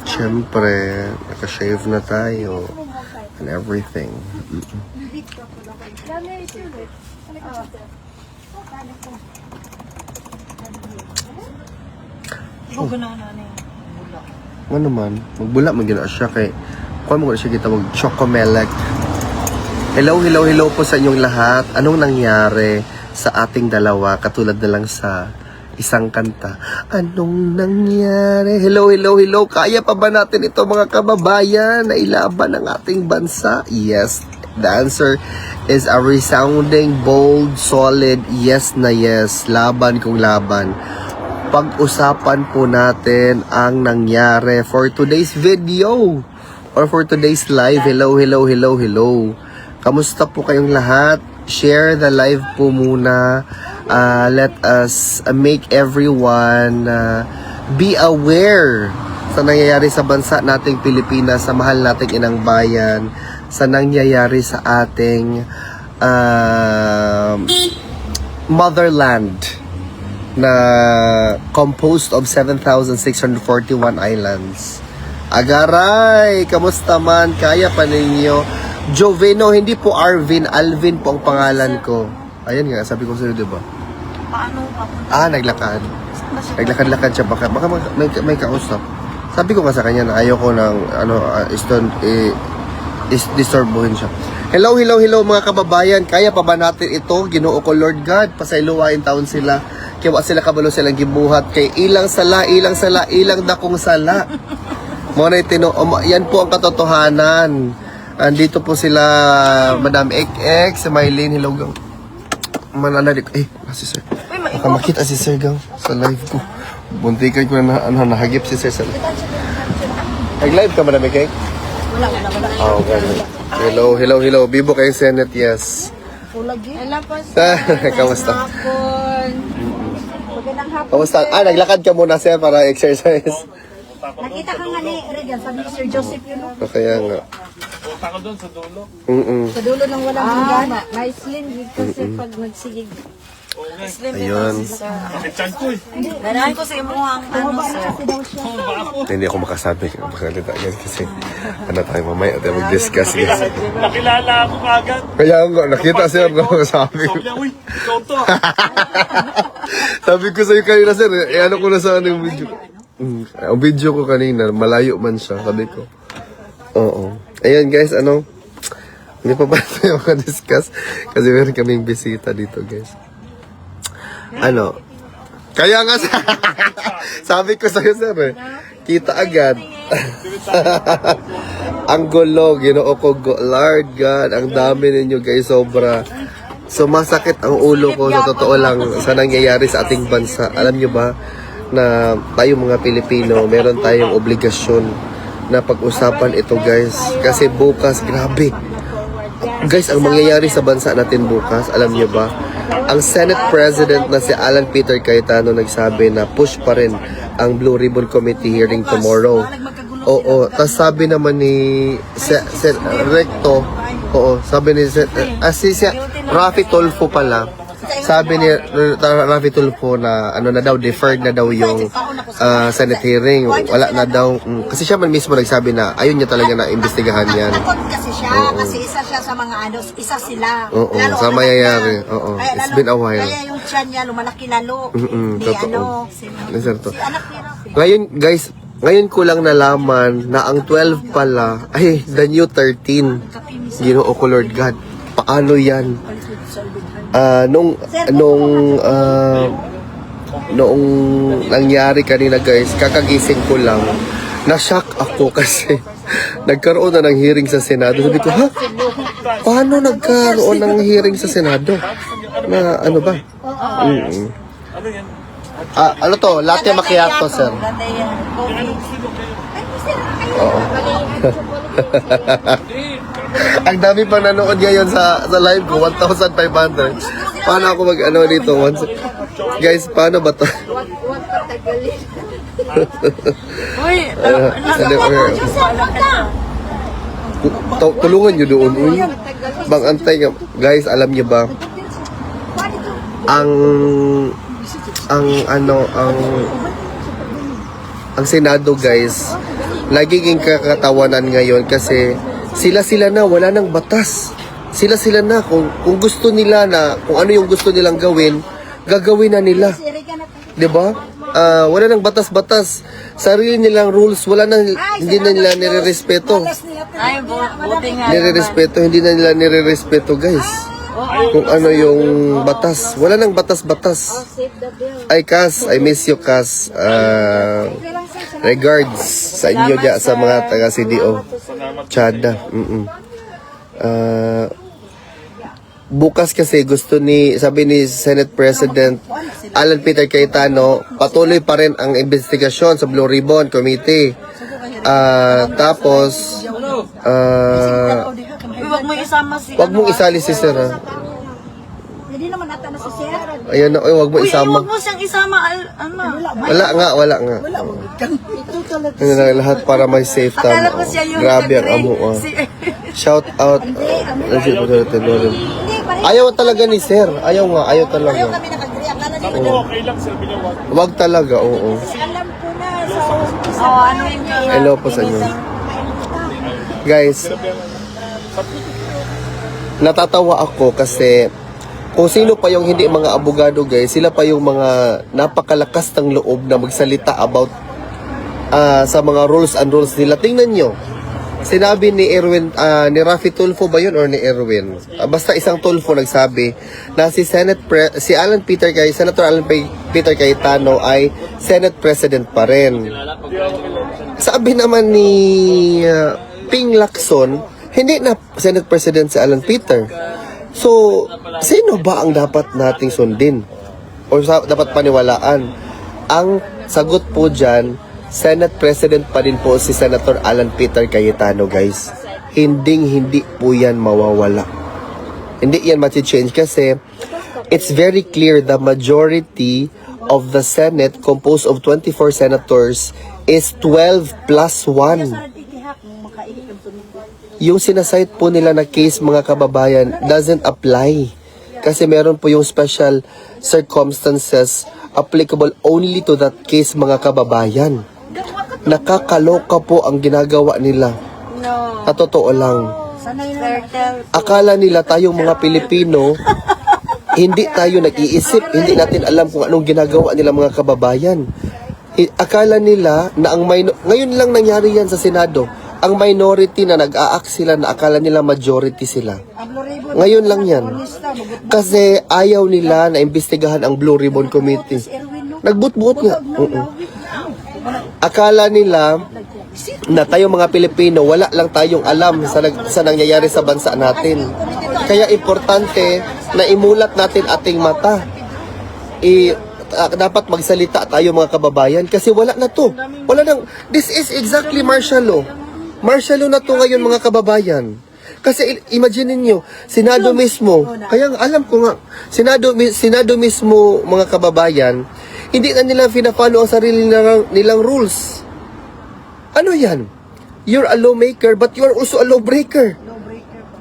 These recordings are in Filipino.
Siyempre, nakashave na tayo. And everything. Ano man, magbula man gina siya kay kuha mo siya kita mag chocomelec. Hello po sa inyong lahat. Anong nangyari sa ating dalawa katulad na lang sa isang kanta? Anong nangyari? Hello. Kaya pa ba natin ito mga kababayan na ilaban ang ating bansa? Yes. The answer is a resounding, bold, solid yes na yes. Laban kung laban. Pag-usapan po natin ang nangyari for today's video or for today's live. Hello. Kamusta po kayong lahat? Share the live po muna. Let us make everyone be aware sa nangyayari sa bansa nating Pilipinas, sa mahal nating inang bayan, sa nangyayari sa ating motherland na composed of 7,641 islands. Agaray! Kamusta man? Kaya pa ninyo? Joveno, hindi po Arvin, Alvin po ang pangalan ko. Ayan nga, sabi ko sa'yo, diba? Paano papunta? Naglakad. Naglakad-lakad siya, baka may kausap. Sabi ko nga sa kanya na ayoko ng, disturbuhin siya. Hello mga kababayan. Kaya pa ba natin ito? Ginoo ko, Lord God, pasayluwain taon sila. Kaya sila kabalo silang gibuhat. Kay ilang dakong sala. Muna yan po ang katotohanan. Andito po sila, Madam Ek, si Mylene, hello gang. Mananalig, si Sir. Baka makita si Sir gang sa live ko. Buntikan ko na nahagip si Sir sa live. Nag-live ka, Madam Ek? Wala. Hello. Bibo kayong Senate, yes. Hello po, sir. Kamusta? Magandang hapon. Kamusta? Naglakad ka muna, Sir, para exercise. Nakita ka nga ni Regan, sabi ni Sir Joseph yun. Kaya nga. Ako doon sa dulo. Sa dulo ng walang hanggan. May slim kasi pag nagsigig. Ayun. Nakichan ko eh. Nanahan ko sa imo ang sir. Hindi ako makasabi ng makalita yan kasi tayo mamaya tayo mag-discuss guys. Nakilala ako kagad. Kaya nga, nakita Sir, no? Sabi ko. Sabi niya, uy, ikaw to. Sabi ko sa'yo kanina Sir, ano ko na sa yung video. Ang video ko kanina, malayo man siya, sabi ko. Oo. Ayun guys, hindi pa ba tayo maka-discuss? Kasi meron kaming bisita dito guys. Kaya nga sabi ko sa'yo Sir kita agad. Ang gulo, ginoo ko, Lord God, ang dami ninyo guys, sobra. Sumasakit ang ulo ko sa totoo lang sa nangyayari sa ating bansa. Alam nyo ba na tayo mga Pilipino, meron tayong obligasyon na pag-usapan ito guys. Kasi bukas, grabe. Guys, ang mangyayari sa bansa natin bukas, alam nyo ba? Ang Senate President na si Alan Peter Cayetano nagsabi na push pa rin ang Blue Ribbon Committee hearing tomorrow. Oo, tas sabi naman ni Recto, sabi ni Raffy Tulfo pala, sabi ni Raffy Tulfo na deferred na daw yung Senate hearing. Wala na daw. Kasi siya man mismo nagsabi na ayun niya talaga na imbestigahan yan. Takot kasi siya, kasi isa siya sa mga isa sila. Oo, sa mayayari. Oo, it's been a while. Kaya yung tiyan niya lumalaki lalo. Totoo. Si Ngayon anak niya. Ngayon guys, ngayon ko lang nalaman na ang 12 pala ay the new 13. Ginoo ko, Lord God. Paano yan? Noong nangyari kanina guys, kakagising ko lang, na-shock ako kasi nagkaroon na ng hearing sa Senado. Sabi ko, paano nagkaroon ng hearing sa Senado? Na ano ba? Ano yan? Ano to? Latte macchiato, Sir. Oo. Ang dami pang nanood ngayon sa live ko, 1,500. Paano ako dito? Guys, paano ba to? Tulungan nyo doon. Bang antay nga. Guys, alam nyo ba? Ang ang Senado guys, nagiging kakatawanan ngayon kasi sila na, wala nang batas. Sila na, kung gusto nila na, kung ano yung gusto nilang gawin, gagawin na nila. 'Di ba? Wala nang batas-batas. Sarili nilang rules, wala nang, hindi na nila nirerespeto. Ay, buti nga. Nirerespeto, hindi na nila nirerespeto guys. Kung ano yung batas. Wala nang batas-batas. Save the bill. Ay, Cas, I miss you, Cas. Regards sa inyo dyan, sa mga taga-CDO. Chada. Bukas kasi gusto sabi ni Senate President Alan Peter Cayetano, patuloy pa rin ang investigasyon sa Blue Ribbon Committee. Tapos, Huwag mo isama si... wag mong isali si Sir. Ha? Hindi naman ata na si Sir. Ayan na, wag mo isama. Huwag mo siyang isama. Wala nga. Ano na lahat para may safe Akala time. ko siya yung Grabe ang amo. Shout out. Ayaw talaga ni Sir. Ayaw talaga. Kami nag-agree. Akala nila. Ako, okay lang, sir. Binawag. Wag talaga, oo. Alam ko na sa ano yung Hello po sa inyo. Guys, natatawa ako kasi kung sino pa yung hindi mga abogado guys, sila pa yung mga napakalakas ng loob na magsalita about sa mga rules and rules nila. Tingnan nyo, sinabi ni Erwin, ni Raffy Tulfo ba yun or ni Erwin? Basta isang Tulfo nagsabi na si Senator Alan Peter Cayetano ay Senate President pa rin. Sabi naman ni Ping Lacson, hindi na Senate President si Alan Peter. So, sino ba ang dapat nating sundin? O dapat paniwalaan? Ang sagot po dyan, Senate President pa din po si Senator Alan Peter Cayetano, guys. Hindi po yan mawawala. Hindi yan mati-change kasi it's very clear the majority of the Senate composed of 24 senators is 12 plus 1. Yung sinasite po nila na case mga kababayan doesn't apply. Kasi meron po yung special circumstances applicable only to that case mga kababayan. Nakakaloka po ang ginagawa nila. No. At totoo lang. Turtle. Akala nila tayong mga Pilipino, hindi tayo nag-iisip, hindi natin alam kung anong ginagawa nila mga kababayan. Akala nila na ngayon lang nangyari yan sa Senado. Ang minority na nag-a-act sila na akala nila majority sila. Ngayon lang yan. Kasi ayaw nila na imbestigahan ang Blue Ribbon Committee. Nagbut-buot nga. Akala nila na tayong mga Pilipino, wala lang tayong alam sa nangyayari sa bansa natin. Kaya importante na imulat natin ating mata. Dapat magsalita tayo mga kababayan kasi wala na to. Wala nang, this is exactly martial law. Martial law na to ngayon mga kababayan. Kasi imagine niyo, Senado mismo, kaya alam ko nga, Senado mismo mga kababayan, hindi na nila fina-follow ang sarili nilang rules. Ano yan? You're a lawmaker but you're also a lawbreaker.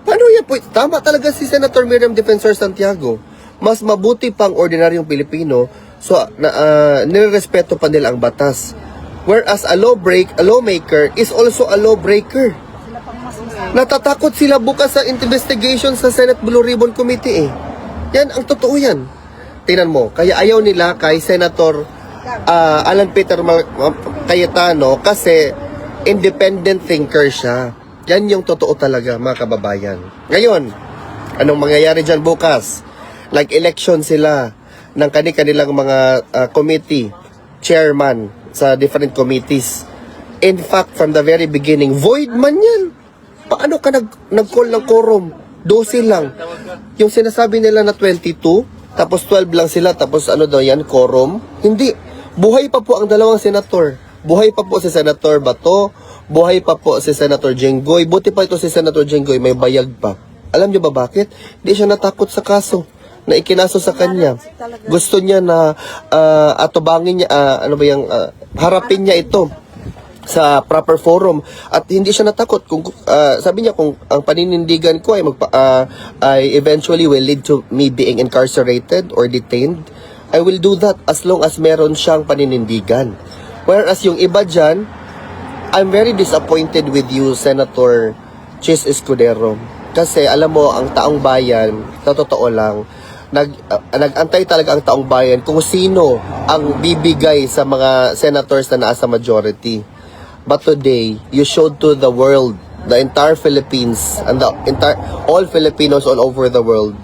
Paano yan po? Tama talaga si Senator Miriam Defensor Santiago. Mas mabuti pang ordinaryong Pilipino, so nirerespeto pa nila ang batas. Whereas a lawmaker is also a lawbreaker. Natatakot sila bukas sa investigation sa Senate Blue Ribbon Committee eh. Yan, ang totoo yan. Tingnan mo, kaya ayaw nila kay Senator Alan Peter Cayetano kasi independent thinker siya. Yan yung totoo talaga mga kababayan. Ngayon, anong mangyayari dyan bukas? Like election sila ng kanilang mga committee, chairman sa different committees. In fact, from the very beginning, void man yan. Paano ka nag-call ng quorum? 12 lang. Yung sinasabi nila na 22, tapos 12 lang sila, tapos ano daw yan, quorum? Hindi. Buhay pa po ang dalawang senator. Buhay pa po si Senator Bato, buhay pa po si Senator Jenggoy. Buti pa ito si Senator Jenggoy, may bayag pa. Alam niyo ba bakit? Hindi siya natakot sa kaso na ikinaso sa kanya. Gusto niya na atubangin niya, harapin niya ito sa proper forum at hindi siya natakot kung sabi niya kung ang paninindigan ko ay eventually will lead to me being incarcerated or detained, I will do that as long as meron siyang paninindigan. Whereas yung iba dyan, I'm very disappointed with you, Senator Chis Escudero. Kasi alam mo, ang taong bayan, sa totoo lang, nag-antay talaga ang taong bayan kung sino ang bibigay sa mga senators na nasa majority. But today, you showed to the world, the entire Philippines, and all Filipinos all over the world,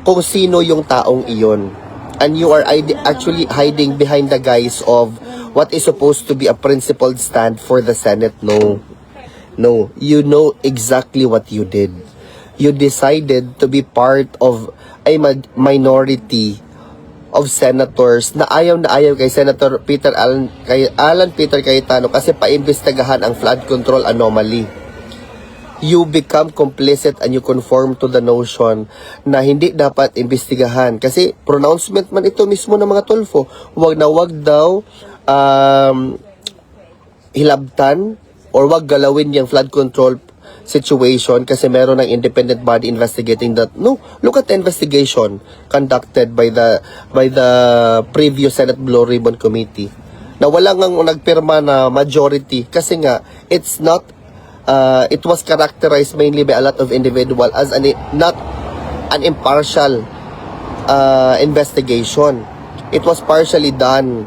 kung sino yung taong iyon. And you are actually hiding behind the guise of what is supposed to be a principled stand for the Senate. No, you know exactly what you did. You decided to be part of a minority of senators na ayaw kay Senator Alan Peter Cayetano kasi paimbestigahan ang flood control anomaly. You become complicit and you conform to the notion na hindi dapat imbestigahan. Kasi pronouncement man ito mismo ng mga Tulfo, wag daw hilabtan or wag galawin yung flood control situation kasi meron ng independent body investigating that. No, look at the investigation conducted by the previous Senate Blue Ribbon Committee na wala ngang nagpirma na majority kasi nga it was characterized mainly by a lot of individual as not an impartial investigation. It was partially done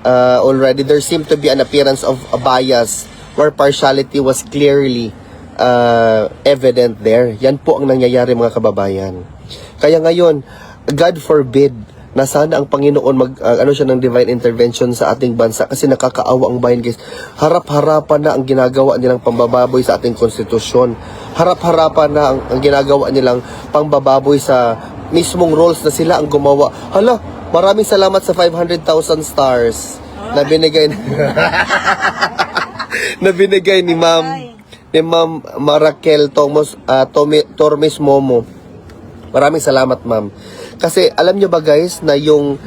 already. There seemed to be an appearance of a bias where partiality was clearly evident there. Yan po ang nangyayari mga kababayan. Kaya ngayon, God forbid na sana ang Panginoon siya ng divine intervention sa ating bansa kasi nakakaawa ang bayan, guys. Harap-harapan na ang ginagawa nilang pambababoy sa ating konstitusyon. Harap-harapan na ang ginagawa nilang pambababoy sa mismong rules na sila ang gumawa. Hala, maraming salamat sa 500,000 stars na binigay na binigay ni Ma'am Marakel Tormes Momo. Maraming salamat, ma'am. Kasi alam nyo ba guys na yung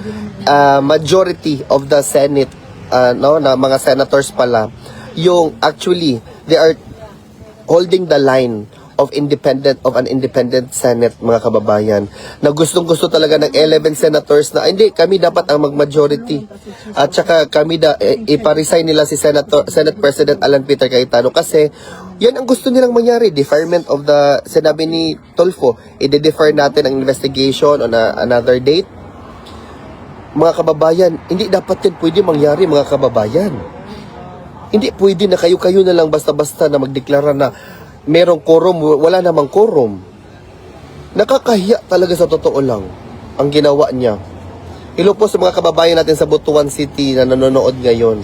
majority of the Senate na mga senators pala, yung actually they are holding the line of an independent Senate, mga kababayan, na gustong-gusto talaga ng 11 senators na hindi, kami dapat ang mag-majority. At saka kami ipa-resign nila si Senate President Alan Peter Cayetano kasi yan ang gusto nilang mangyari, deferment of the, sinabi ni Tulfo, i-defer natin ang investigation on another date. Mga kababayan, hindi dapat yan pwede mangyari, mga kababayan. Hindi pwede na kayo na lang basta-basta na magdeklara na merong quorum, wala namang quorum. Nakakahiya talaga sa totoo lang ang ginawa niya. Hello po sa mga kababayan natin sa Butuan City na nanonood ngayon.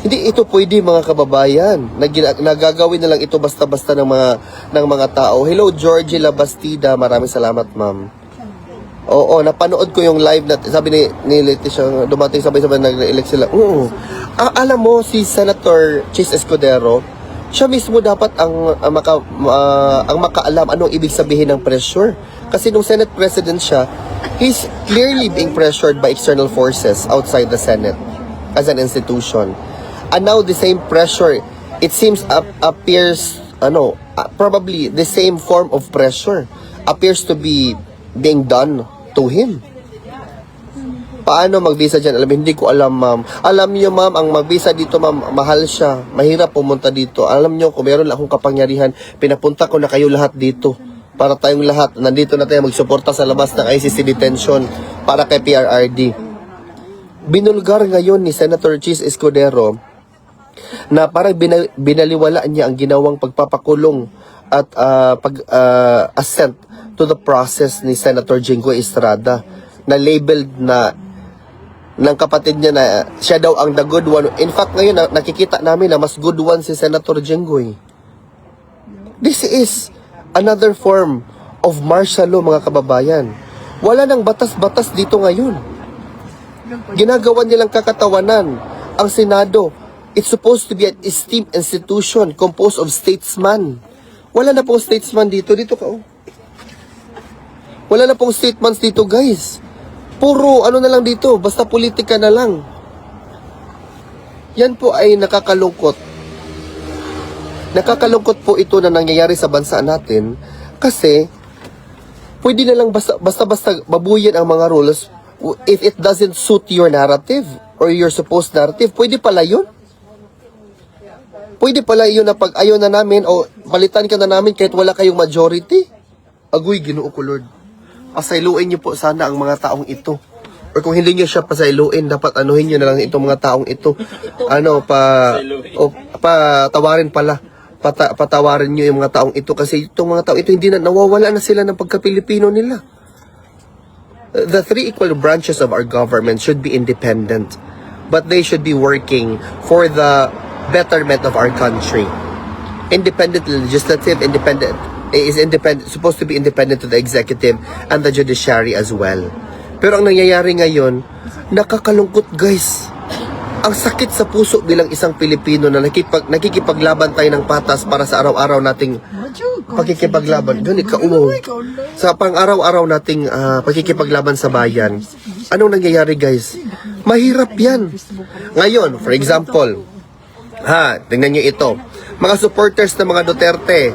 Hindi ito pwede, mga kababayan. Nagagawin na lang ito basta-basta ng mga tao. Hello Georgie Labastida, maraming salamat, ma'am. Oo, napanood ko yung live na sabi ni Leticia, dumating sabay-sabay nag-elect sila. Alam mo si Senator Chis Escudero, siya mismo dapat ang makaalam anong ibig sabihin ng pressure. Kasi nung Senate President siya, he's clearly being pressured by external forces outside the Senate as an institution. And now the same pressure, it seems appears, probably the same form of pressure appears to be being done to him. Paano mag-visa dyan? Hindi ko alam, ma'am. Alam niyo, ma'am, ang mag-visa dito, ma'am, mahal siya. Mahirap pumunta dito. Alam niyo, kung meron akong kapangyarihan, pinapunta ko na kayo lahat dito. Para tayong lahat, nandito na tayo magsuporta sa labas ng ICC detention para kay PRRD. Binulgar ngayon ni Senator Chis Escudero na parang binaliwala niya ang ginawang pagpapakulong at assent to the process ni Senator Jinggoy Estrada na labeled ng kapatid niya na siya daw ang the good one. In fact, ngayon nakikita namin na mas good one si Senator Jinggoy. This is another form of martial law, mga kababayan. Wala nang batas-batas dito ngayon. Ginagawa nilang kakatawanan. Ang Senado, it's supposed to be an esteemed institution composed of statesmen. Wala na pong statesman dito. Dito ka, oh. Wala na pong statements dito, guys. Puro na lang dito, basta politika na lang. Yan po ay nakakalungkot. Nakakalungkot po ito na nangyayari sa bansa natin kasi pwede na lang basta-basta babuyan ang mga rules if it doesn't suit your narrative or your supposed narrative, pwede pala yun. Pwede pala yun na pag ayaw na namin o palitan ka na namin kahit wala kayong majority. Agoy, Ginoo ko Lord. Pasailuin niyo po sana ang mga taong ito. Or kung hindi niyo siya pasailuin, dapat anuhin niyo na lang itong mga taong ito. Patawarin pala. Patawarin niyo yung mga taong ito kasi itong mga taong ito hindi na nawawala na sila ng pagka-Pilipino nila. The three equal branches of our government should be independent, but they should be working for the betterment of our country. Independent legislative, supposed to be independent to the executive and the judiciary as well. Pero ang nangyayari ngayon, nakakalungkot guys. Ang sakit sa puso bilang isang Pilipino na nakikipaglaban tayo ng patas para sa araw-araw nating pagkikipaglaban. Ganit kaumaw. Sa pang-araw-araw nating pagkikipaglaban sa bayan. Anong nangyayari guys? Mahirap yan. Ngayon, for example, tingnan nyo ito. Mga supporters ng mga Duterte,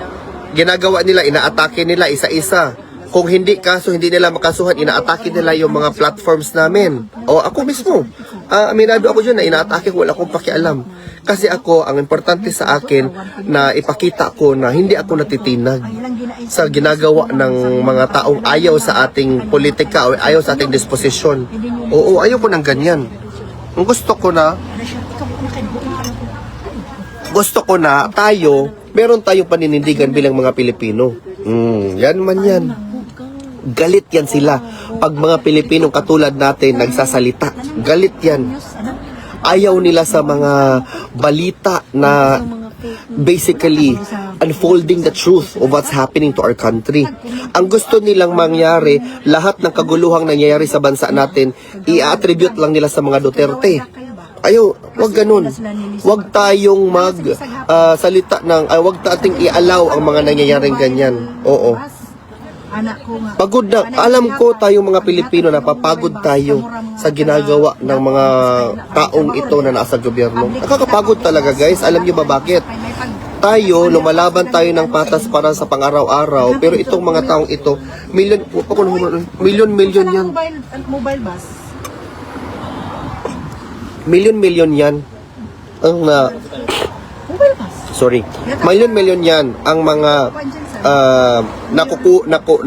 ginagawa nila, inaatake nila isa-isa. Kung hindi nila makasuhan, inaatake nila yung mga platforms namin. O ako mismo, aminado ako dyan na inaatake ko, wala akong pakialam. Kasi ako, ang importante sa akin na ipakita ko na hindi ako natitinag sa ginagawa ng mga taong ayaw sa ating politika o ayaw sa ating disposisyon. Oo, ayaw ko ng ganyan. Ang gusto ko na meron tayong paninindigan bilang mga Pilipino. Yan man yan. Galit yan sila. Pag mga Pilipinong katulad natin nagsasalita, galit yan. Ayaw nila sa mga balita na basically unfolding the truth of what's happening to our country. Ang gusto nilang mangyari, lahat ng kaguluhang nangyayari sa bansa natin, i-attribute lang nila sa mga Duterte. Ayaw, wag ganun. Wag tayong salita ng, wag nating i-allow ang mga nangyayaring ganyan. Oo. Pagod na. Alam ko tayong mga Pilipino na papagod tayo sa ginagawa ng mga taong ito na nasa gobyerno. Nakakapagod talaga guys. Alam niyo ba bakit? Tayo, lumalaban tayo ng patas para sa pang-araw-araw. Pero itong mga taong ito, milyon yan. Mobile bus. Milyon yan ang milyon yan ang mga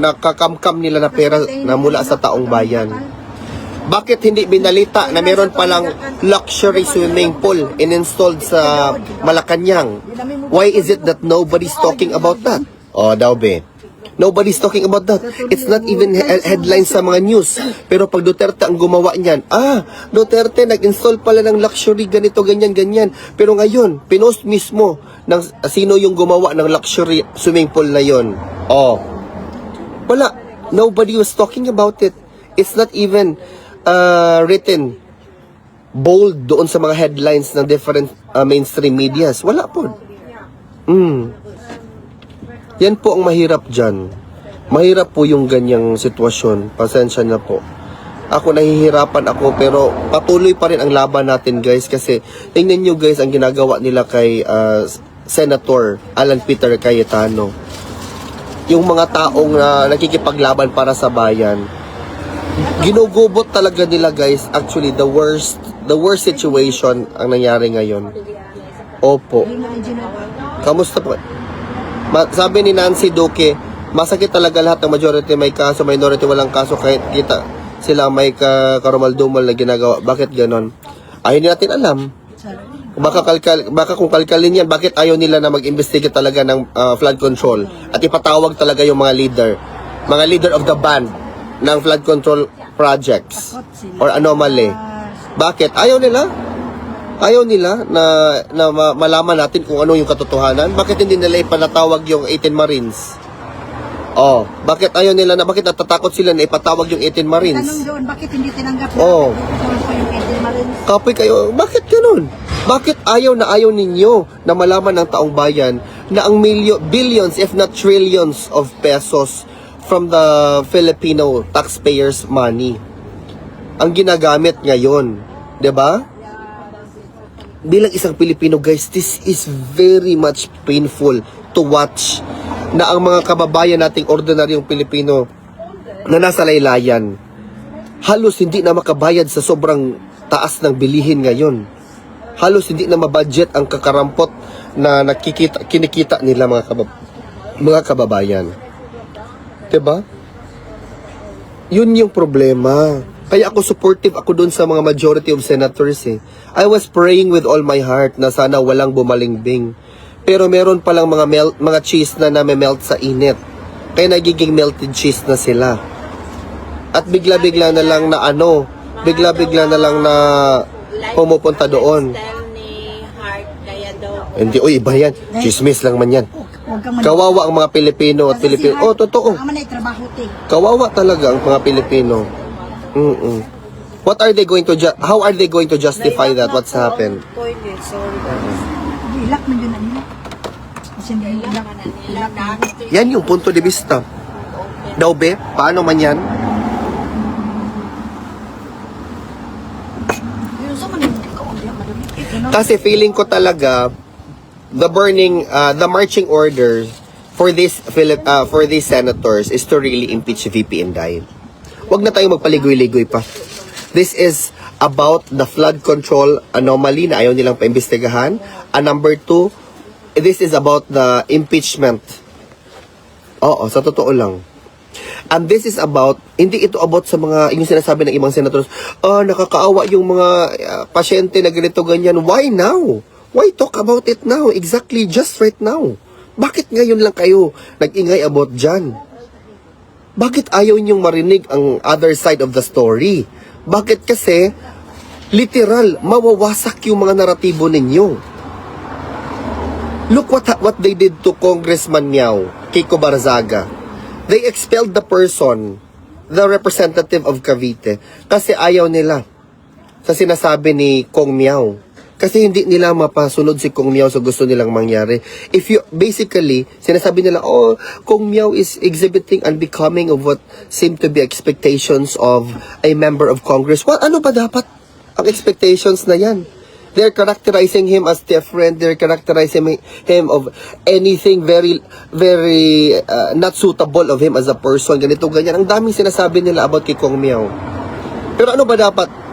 nakakamkam nila na pera na mula sa taong bayan. Bakit hindi binalita na meron palang luxury swimming pool in-installed sa Malacanang? Why is it that nobody's talking about that? Daw be. Nobody's talking about that. It's not even headlines sa mga news. Pero pag Duterte ang gumawa niyan, Duterte nag-install pala ng luxury ganito, ganyan. Pero ngayon, pinost mismo ng sino yung gumawa ng luxury swimming pool na yon. Wala. Nobody was talking about it. It's not even written bold doon sa mga headlines ng different mainstream medias. Wala po. Yan po ang mahirap dyan. Mahirap po yung ganyang sitwasyon. Pasensya na po. Ako nahihirapan ako pero patuloy pa rin ang laban natin guys kasi tingnan nyo guys ang ginagawa nila kay Senator Alan Peter Cayetano. Yung mga taong nakikipaglaban para sa bayan. Ginugubot talaga nila guys. Actually the worst situation ang nangyari ngayon. Opo. Kamusta po? Sabi ni Nancy Duque, masakit talaga lahat ng majority may kaso, minority walang kaso kahit kita sila may karumal-dumal na ginagawa. Bakit ganon? Ayaw natin alam. Baka kung kalkalin yan, bakit ayaw nila na mag-investigate talaga ng flood control at ipatawag talaga yung mga leader of the band ng flood control projects or anomaly. Bakit? Ayaw nila na malaman natin kung ano yung katotohanan. Bakit hindi nila ipanatawag yung 18 Marines? Bakit ayaw nila bakit natatakot sila na ipatawag yung 18 Marines? Tanong doon, bakit hindi tinanggap yung 18 Marines? Kapoy kayo, bakit ganun? Bakit ayaw ninyo na malaman ng taong bayan na ang billions if not trillions of pesos from the Filipino taxpayers' money ang ginagamit ngayon? 'Di ba? Bilang isang Pilipino guys, this is very much painful to watch na ang mga kababayan nating ordinaryong Pilipino na nasa laylayan halos hindi na makabayad sa sobrang taas ng bilihin ngayon. Halos hindi na mabudget ang kakarampot na kinikita nila mga kababayan. 'Di ba? Yun yung problema. Kaya ako supportive ako dun sa mga majority of senators eh. I was praying with all my heart na sana walang bumalingbing. Pero meron palang mga cheese na name-melt sa init. Kaya nagiging melted cheese na sila. At bigla-bigla na lang na bigla-bigla na lang na pumupunta doon. Ni Heart, kaya daw. Hindi, iba yan. Chismis lang man yan. Huwag kang Kawawa ang mga Pilipino at Pilipino. Oh, totoo. Ang manay trabaho, te. Kawawa talaga ang mga Pilipino. What are they going to how are they going to justify that? What's happened? Toilet, sorry guys. Ilak man yun na nila. Kasi hindi ilak. Ilak na. Yan yung punto de vista. Daw be, paano man yan? Yung sa man yung ikaw, ang diyan madami. Kasi feeling ko talaga the marching orders for these senators is to really impeach VP Inday. Huwag na tayong magpaligoy-ligoy pa. This is about the flood control anomaly na ayaw nilang paimbestigahan. And number 2, this is about the impeachment. Oo, sa totoo lang. And this is about, hindi ito about sa mga, yung sinasabi ng ibang senators, nakakaawa yung mga pasyente na ganito ganyan. Why now? Why talk about it now? Exactly, just right now. Bakit ngayon lang kayo nag-ingay about dyan? Bakit ayaw ninyong marinig ang other side of the story? Bakit kasi, literal, mawawasak yung mga naratibo ninyo. Look what they did to Congressman Miao, Kiko Barzaga. They expelled the person, the representative of Cavite, kasi ayaw nila sa sinasabi ni Kong Miao. Kasi hindi nila mapasunod si Kong Miao sa gusto nilang mangyari. Basically, sinasabi nila, Kong Miao is exhibiting unbecoming of what seem to be expectations of a member of Congress. Ano ba dapat ang expectations na yan? They're characterizing him as different. They're characterizing him of anything very, very not suitable of him as a person. Ganito, ganyan. Ang daming sinasabi nila about kay Kong Miao. Pero ano ba dapat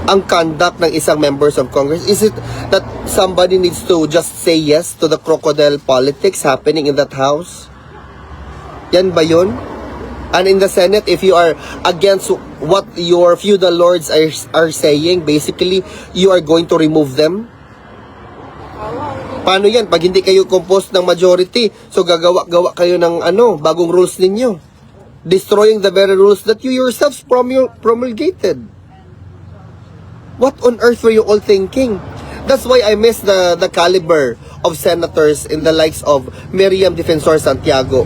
ang conduct ng isang members of Congress? Is it that somebody needs to just say yes to the crocodile politics happening in that house? Yan ba yun? And in the Senate, if you are against what your feudal lords are saying, basically, you are going to remove them? Paano yan? Pag hindi kayo composed ng majority, so gagawa kayo ng bagong rules ninyo. Destroying the very rules that you yourselves promulgated. What on earth were you all thinking? That's why I miss the caliber of senators in the likes of Miriam Defensor Santiago,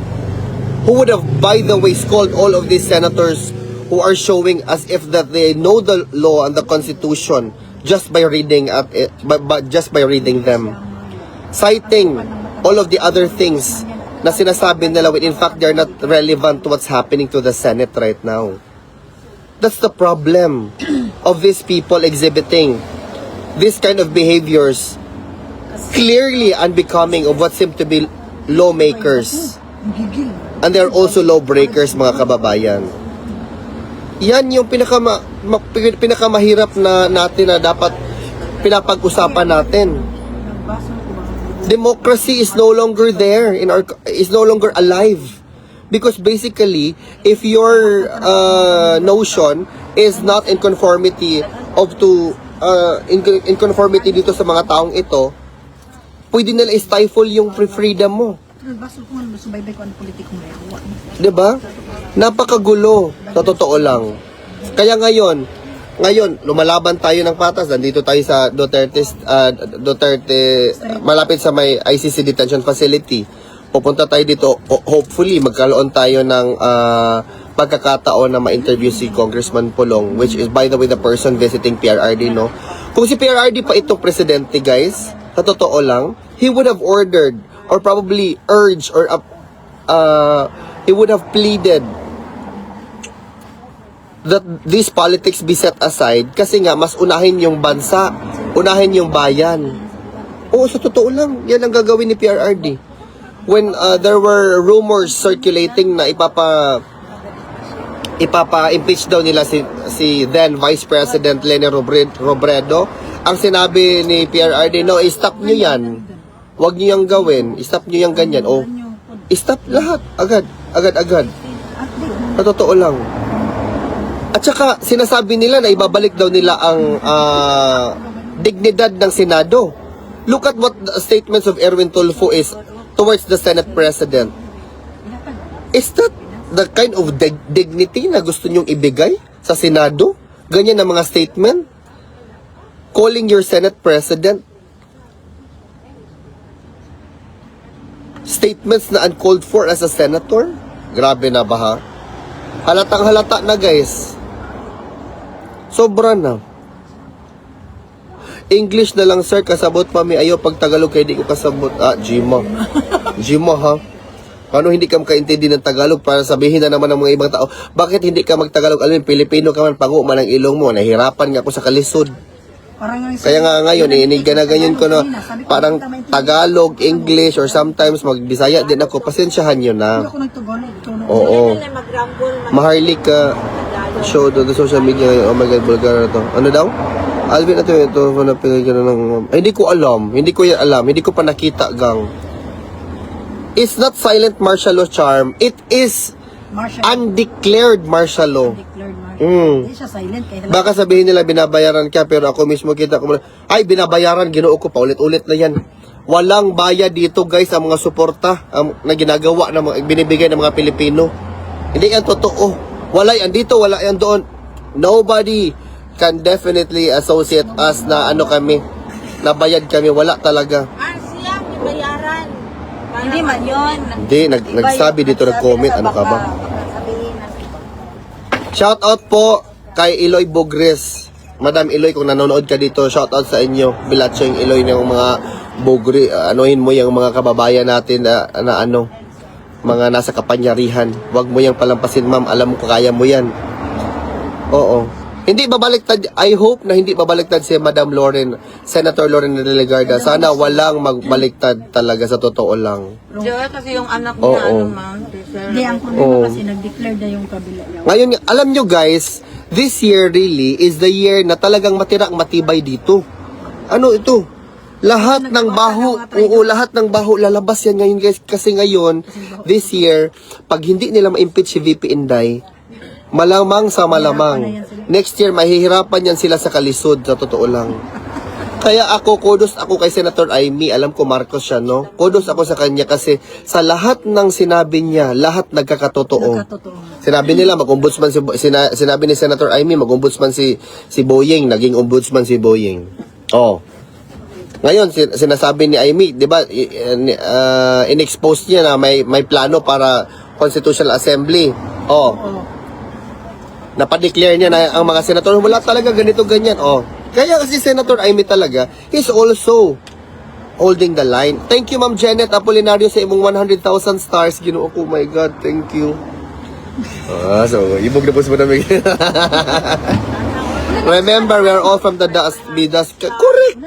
who would have, by the way, scolded all of these senators who are showing as if that they know the law and the Constitution just by reading just by reading them, citing all of the other things na sinasabi nila when in fact they are not relevant to what's happening to the Senate right now. That's the problem of these people exhibiting this kind of behaviors, clearly unbecoming of what seem to be lawmakers. And they're also lawbreakers, mga kababayan. Yan yung pinakamahirap na natin na dapat pinapag-usapan natin. Democracy is no longer there, is no longer alive. Because basically, if your notion is not in conformity in conformity dito sa mga taong ito, pwede nila i-stifle yung freedom mo. Diba? Napakagulo, sa totoo lang. Kaya ngayon, lumalaban tayo ng patas. Nandito tayo sa Duterte, malapit sa may ICC detention facility. Pupunta tayo dito, hopefully magkaroon tayo ng pagkakataon na ma-interview si Congressman Pulong, which is by the way the person visiting PRRD, no? Kung si PRRD pa itong presidente, guys, sa totoo lang, he would have ordered or probably urged or he would have pleaded that these politics be set aside kasi nga mas unahin yung bansa, unahin yung bayan. Oo, sa totoo lang, yan ang gagawin ni PRRD. When there were rumors circulating na ipapa-impeach daw nila si then Vice President Leni Robredo. Ang sinabi ni PRRD, no, stop nyo yan. Huwag nyo yung gawin. Stop nyo yung ganyan. O, stop lahat. Agad. Sa totoo lang. At saka, sinasabi nila na ibabalik daw nila ang dignidad ng Senado. Look at what the statements of Erwin Tulfo is towards the Senate President. Is that the kind of dignity na gusto nyong ibigay sa Senado? Ganyan ang mga statement? Calling your Senate President statements na uncalled for as a senator? Grabe na ba ha? Halatang halata na guys. Sobra na. English na lang sir, kasabot pa mi ayo pag Tagalog kay di ko kasabot. Gima ha. Paano hindi ka makaintindi ng Tagalog para sabihin na naman ng mga ibang tao, bakit hindi ka magtagalog? Alam mo, Pilipino ka man, pango man ang ilong mo, nahirapan nga ako sa kalisod. Kaya nga ngayon, ganyan ko no, parang Tagalog, English, or sometimes mag-Bisaya din ako, pasensyahan nyo na. Oo. Maharlika show do the social media ngayon. Oh my God, Bulgar to. Ano daw? Alvin, ito, napigay ka na ng... Ay, hindi ko alam. Hindi ko yan alam. Hindi ko pa nakita, gang. It's not silent martial law, Charm. It is undeclared martial law. Hindi siya silent. Baka sabihin nila binabayaran ka, pero ako mismo kita ko ay binabayaran, ginoo ko pa ulit-ulit na yan. Walang bayad dito guys ang mga suporta na ginagawa ng mga binibigay ng mga Pilipino. Hindi yan totoo. Wala yan dito, wala yan doon. Nobody can definitely associate us na ano kami, na bayad kami, wala talaga. Siya, may bayaran. Hindi man yun. Hindi, nagsabi dito, nag-comment, ano ka ba? Shout out po kay Eloy Bogres. Madam Eloy, kung nanonood ka dito, shout out sa inyo. Bilatso yung Eloy ng mga Bogre, anuhin mo yung mga kababayan natin na ano, mga nasa kapanyarihan. Huwag mo yung palampasin, ma'am. Alam mo, kaya mo yan. Oo. Hindi babaliktad, I hope na hindi babaliktad si Madam Lauren, Senator Lauren de la Garda. Sana walang magbaliktad talaga, sa totoo lang. Kasi yung anak niya, ma'am. Hindi, ang problema kasi nag-declare na yung kabila niya. Ngayon, alam nyo guys, this year really is the year na talagang matibay dito. Ano ito? Lahat ng baho, lahat ng baho lalabas yan ngayon guys. Kasi ngayon, this year, pag hindi nila ma-impeach si VP Inday, malamang sa malamang. Next year, mahihirapan yan sila sa kalisod, sa totoo lang. Kaya ako, kudos ako kay Senator Amy. Alam ko, Marcos siya, no? Kudos ako sa kanya kasi sa lahat ng sinabi niya, lahat nagkakatotoo. Sinabi nila, mag-ombudsman sinabi ni Senator Amy, mag-ombudsman si Boyeng, naging ombudsman si Boyeng. Oh. Ngayon, sinasabi ni Amy, di ba, in-expose niya na may plano para Constitutional Assembly. Oh. Napadeclare niya na ang mga senator, wala talaga ganito, ganyan. Oh. Kaya kasi Senator Amy talaga, he's also holding the line. Thank you, Ma'am Janet Apolinario, sa imong 100,000 stars. Ginoo ko, my God, thank you. So, ibog na po sa madamig. Remember, we are all from the Bidas. Correct.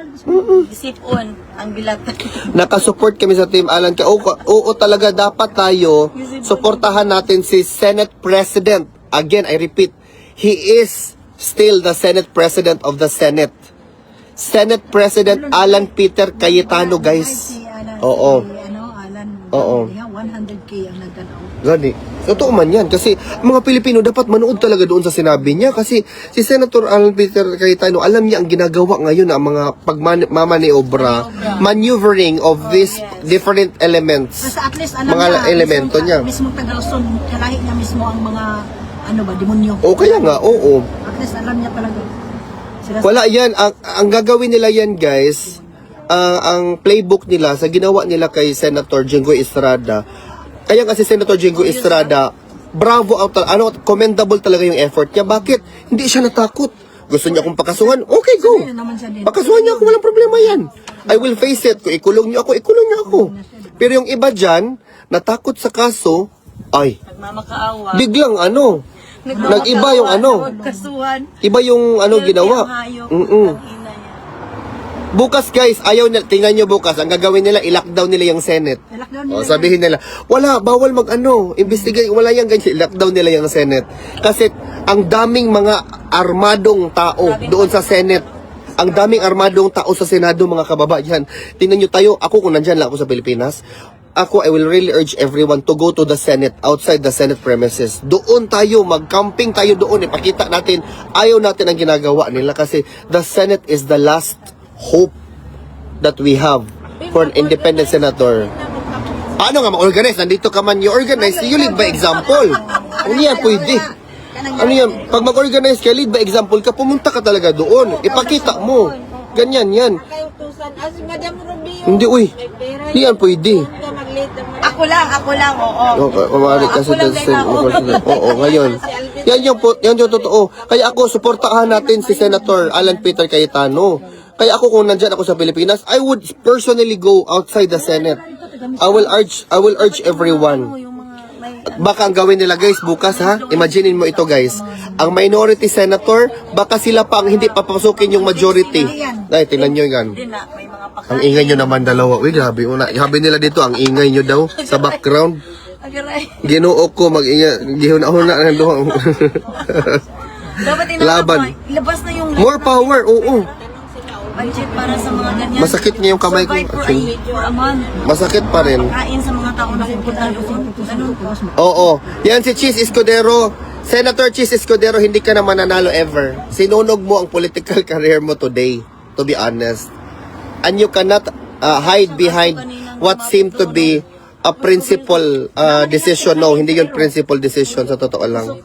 Sipon, ang bilat. Nakasupport kami sa Team Alan. Oo talaga, dapat tayo suportahan natin si Senate President. Again, I repeat, he is still the Senate President of the Senate. Senate President Alan Peter Cayetano, guys. Oo. Oo. 100K ang nagtanaw. Gani. Totoo man yan. Kasi mga Pilipino dapat manood talaga doon sa sinabi niya. Kasi si Senator Alan Peter Cayetano, alam niya ang ginagawa ngayon ang mga pagmamaniobra, maneuvering of these different elements. Basta at least alam mga niya, elemento niya. Mismong Tagalson, kalahi niya mismo ang mga, ano ba, demonyo. O kaya nga, oo. At least alam niya talaga. Wala yan. Ang gagawin nila yan, guys, ang playbook nila sa ginawa nila kay Senator Jinggoy Estrada. Kaya kasi Senator Jinggoy Estrada, bravo, commendable talaga yung effort niya. Bakit? Hindi siya natakot. Gusto niya akong pakasuhan? Okay, go. Pakasuhan niya ako, walang problema yan. I will face it. Kung ikulong niyo ako, ikulong niyo ako. Pero yung iba dyan, natakot sa kaso, ay, Nagmamakaawa. biglang nag-iba yung Kasuhan. iba yung ginawa. Bukas guys, ayaw nila, tingnan nyo bukas, ang gagawin nila, i-lockdown nila yung Senate. I-lockdown O, nila sabihin nila, wala, bawal investigate, wala yung ganyan, i-lockdown nila yung Senate. Kasi, ang daming mga armadong tao doon sa Senate. Ang daming armadong tao sa Senado, mga kababayan. Tingnan nyo tayo, ako kung nandyan lang ako sa Pilipinas, I will really urge everyone to go to the Senate, outside the Senate premises. Doon tayo, mag-camping tayo doon, ipakita natin, ayaw natin ang ginagawa nila kasi the Senate is the last hope that we have for an independent senator. Ano nga mag-organize? Nandito ka man, you organize, you lead by example. Ano yan, pwede? Ano yan? Pag mag-organize ka, lead by example ka, pumunta ka talaga doon. Ipakita mo. Ganyan, yan. Kayo tusan. As Madam Rubio. Hindi, uy. May pera Hindi yan pwede. ka mag-late naman. Ako lang, oo. Kumari kasi oo, ngayon. Yan yung totoo. Kaya ako, suportahan natin si Senator Alan Peter Cayetano. Kaya ako kung nandyan ako sa Pilipinas, I would personally go outside the Senate. I will urge everyone. Baka ang gawin nila guys bukas ha, imaginein mo ito guys. Ang minority senator, baka sila pa ang hindi papasukin yung majority. Ay, tingnan nyo yan. Ang ingay nyo naman dalawa. Uy, grabe. Sabi nila dito, ang ingay nyo daw sa background. Ginoo ko, mag-ingay. Gihuna-huna ng duha. Dapat Laban. Ilabas na yung More power, oo. budget para sa mga ganyan. Masakit niya yung kamay ko. Survive for a month. Masakit pa rin. Kain sa mga tao na pupunta doon. Ganun. Oo. Yan si Cheese Escudero. Senator Cheese Escudero, hindi ka na mananalo ever. Sinunog mo ang political career mo today, to be honest. And you cannot hide behind what seemed to be a principal decision. No, hindi yun principal decision, sa totoo lang.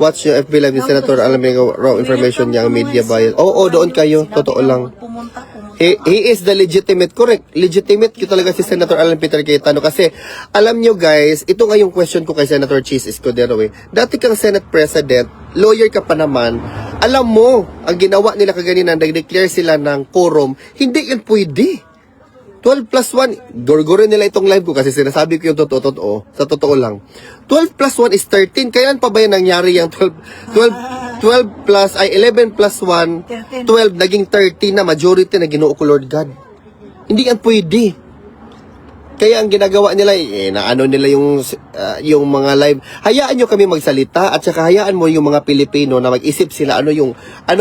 Watch yung FB Live ni Senator, alam mo raw information niya, ang media bias. Oo, doon kayo, totoo lang. Pumunta. He is the legitimate, correct. Legitimate ko talaga si Senator Alan Peter Cayetano kasi alam nyo guys, ito nga yung question ko kay Senator Cheese Escudero eh. Dati kang Senate President, lawyer ka pa naman, alam mo, ang ginawa nila kaganina, nag-declare sila ng quorum, hindi yun pwede. 12 plus 1, gorgorin nila itong live ko kasi sinasabi ko yung totoo, sa totoo lang. 12 plus 1 is 13, kailan pa ba yan nangyari yung 12 plus, ay 11 plus 1, 12, naging 13 na majority na ginoo ko Lord God. Hindi yan pwede. Kaya ang ginagawa nila, naano nila yung mga live. Hayaan nyo kami magsalita at saka hayaan mo yung mga Pilipino na mag-isip sila ano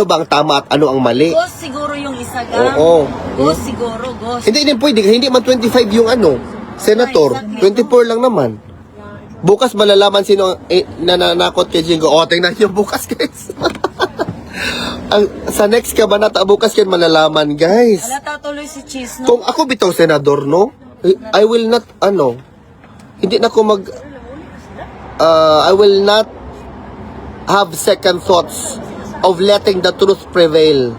ba ang tama at ano ang mali. Ghost siguro yung isa gang. Oo. Ghost siguro, ghost. Hindi din pwede, hindi man 25 yung senator, 24 lang naman. Bukas malalaman sino ang nananakot kay Jingo. O, tingnan nyo bukas guys. Sa next kabanata, bukas yan malalaman guys. Alata tuloy si Cheese, no? Kung ako bitaw senador, no? I will not, hindi na ako I will not have second thoughts of letting the truth prevail.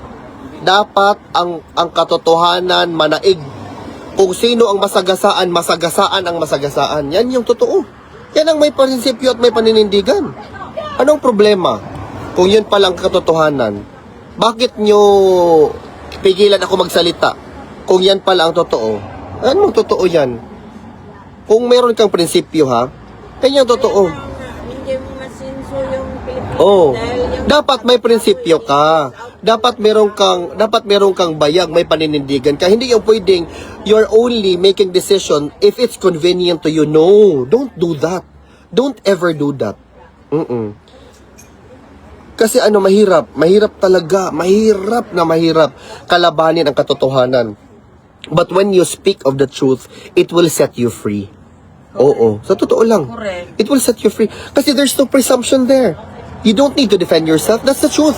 Dapat ang katotohanan manaig. Kung sino ang masagasaan, masagasaan ang masagasaan. Yan yung totoo. Yan ang may prinsipyo at may paninindigan. Anong problema? Kung yun palang katotohanan, bakit nyo pigilan ako magsalita? Kung yan pala ang totoo. Anong totoo yan? Kung meron kang prinsipyo ha, yan yung totoo. Hindi mo masinso yung Pilipinas. Oh, Dahil yung dapat may prinsipyo ka. Dapat meron kang bayag, may paninindigan ka. Hindi yung pwedeng you're only making decision if it's convenient to you. No, don't do that. Don't ever do that. Kasi mahirap talaga, mahirap kalabanin ang katotohanan. But when you speak of the truth, it will set you free. Oo, sa totoo lang. Correct. It will set you free. Kasi there's no presumption there. You don't need to defend yourself. That's the truth.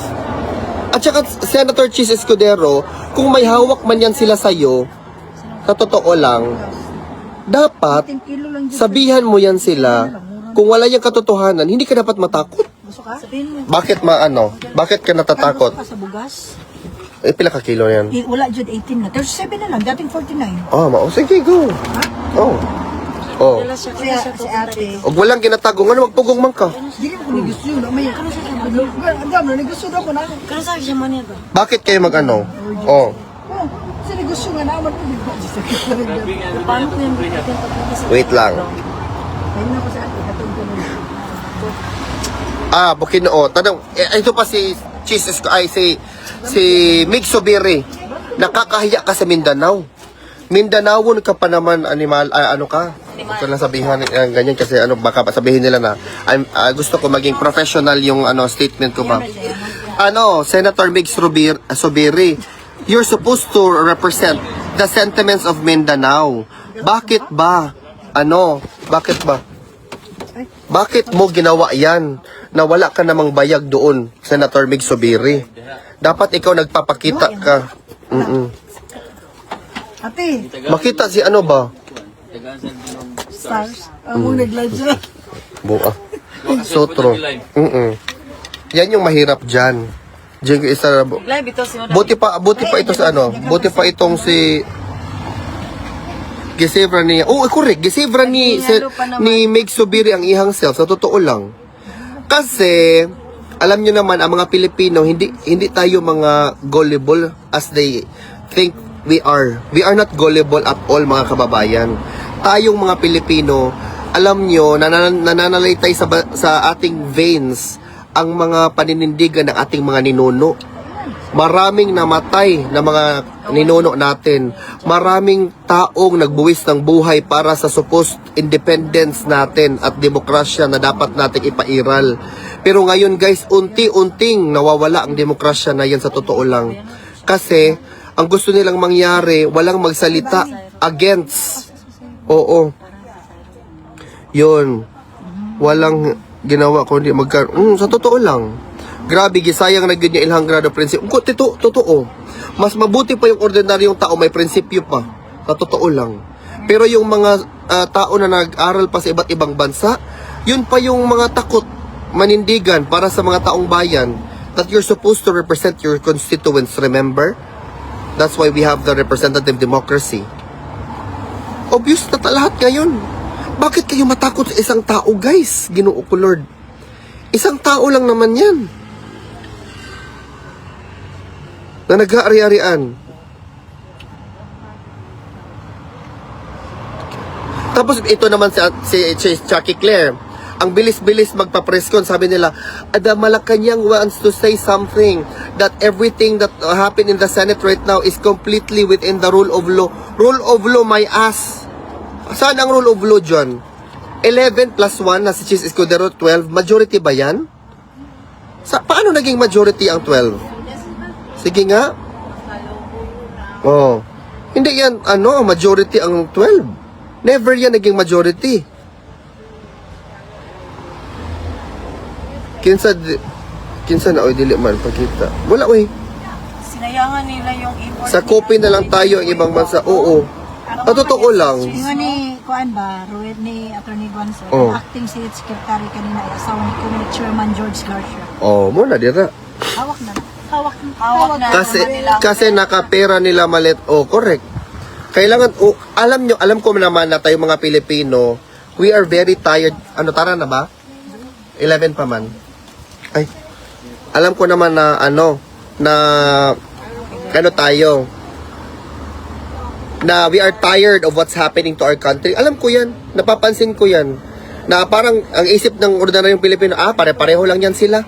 At saka, Senator Cheese Escudero, kung may hawak man yan sila sa'yo, sa totoo lang, dapat, sabihan mo yan sila, kung wala yung katotohanan, hindi ka dapat matakot. Sabihin mo. Bakit ka natatakot? Ka sa bugas. Pila ka kilo yan? Wala dyan 18 na. 37 na lang. Dating 49. Sige, go. Wala siya Si ate. Og walang ginatago, magpugong man ka. Hindi ko gusto yun. May ang dami na gusto daw ko na. Kano sa siya man yan ba? Bakit kayo Kasi gusto nga naman ko. Paano ko yung Wait lang. Ayun na ko sa ate. Katong ko na. Bukino. Tanong, ito pa si Cheese, si Mig Subiri. Nakakahiya ka sa Mindanao. Mindanawon ka pa naman, animal, ano ka? Huwag ka lang sabihin ganyan kasi baka sabihin nila na gusto ko maging professional yung statement ko ba. Senator Mig Zubiri, you're supposed to represent the sentiments of Mindanao. Bakit ba? Bakit ba? Bakit mo ginawa yan na wala ka namang bayag doon, Senator Mig Zubiri? Dapat ikaw nagpapakita ka. Ate, Makita si ba? stars. Ang nag-live siya. Buka. Sotro. Yan yung mahirap dyan. Diyan ko isa. Live ito si Madam. Buti pa ito sa buti pa itong si Gisevra niya. Oh, correct. Gisevra ni Mig Zubiri ang ihang self. Sa totoo lang. Kasi alam nyo naman ang mga Pilipino hindi tayo mga gullible as they think we are. We are not gullible at all, mga kababayan. Tayong mga Pilipino, alam nyo, nananalaytay sa ating veins ang mga paninindigan ng ating mga ninuno. Maraming namatay na mga ninuno natin. Maraming taong nagbuwis ng buhay para sa supposed independence natin at demokrasya na dapat nating ipairal. Pero ngayon guys, unti-unting nawawala ang demokrasya na yan sa totoo lang. Kasi ang gusto nilang mangyari, walang magsalita against. Oo. Yun. Walang ginawa kundi sa totoo lang. Grabe, gisayang na yun yung ilang grado prinsipyo. Totoo. Mas mabuti pa yung ordinaryong tao, may prinsipyo pa. Sa totoo lang. Pero yung mga tao na nag-aral pa sa iba't ibang bansa, yun pa yung mga takot, manindigan para sa mga taong bayan that you're supposed to represent your constituents, remember? That's why we have the representative democracy. Obvious na lahat ngayon. Bakit kayo matakot sa isang tao, guys? Ginoo ko, Lord. Isang tao lang naman yan. Na nag-aari-arian. Tapos ito naman si Chucky Claire. Ang bilis-bilis magpa-press-con, sabi nila, the Malacanang wants to say something that everything that happened in the Senate right now is completely within the rule of law. Rule of law, my ass. Saan ang rule of law, John? 11 plus 1 na si Chis Escudero, 12. Majority ba yan? Paano naging majority ang 12? Sige nga. Oh. Hindi yan, majority ang 12. Never yan naging majority. Kinsa na dili man pagkita. Wala Sinayangan nila yung import. Sa copy na lang tayo ang ibang bansa. Oo. Totoo lang. Yung ni Kuan ba, Rued ni Attorney Guanzo, Oh. acting Senate Secretary kanina ay asawa ni Committee Chairman George Garcia. Oh, muna dira. Hawak na. Hawak na. Kasi nakapera nila malit. Oh, correct. Kailangan alam ko naman na tayo mga Pilipino, we are very tired. Tara na ba? 11 pa man. Ay. Alam ko naman na tayo. Na we are tired of what's happening to our country. Alam ko yan. Napapansin ko yan. Na parang ang isip ng ordinaryong Pilipino, pare-pareho lang yan sila.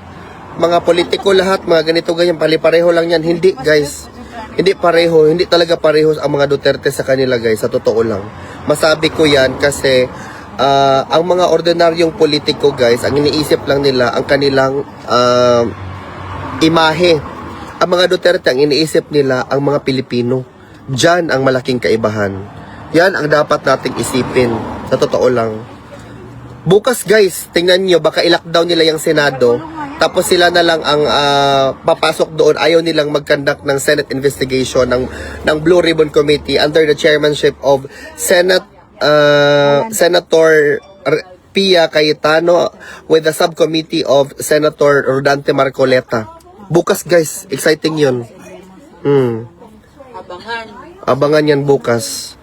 Mga politiko lahat, mga ganito ganyan, pare-pareho lang yan. Hindi, guys. Hindi pareho. Hindi talaga pareho ang mga Duterte sa kanila, guys. Sa totoo lang. Masabi ko yan kasi ang mga ordinaryong politiko, guys, ang iniisip lang nila ang kanilang imahe. Ang mga Duterte, ang iniisip nila ang mga Pilipino. Diyan ang malaking kaibahan. Yan ang dapat nating isipin. Sa totoo lang. Bukas, guys, tingnan nyo, baka i-lockdown nila yung Senado. Tapos sila na lang ang papasok doon. Ayaw nilang mag-conduct ng Senate investigation ng Blue Ribbon Committee under the chairmanship of Senator Pia Cayetano with the subcommittee of Senator Rodante Marcoleta. Bukas, guys, exciting yun. Abangan yan bukas.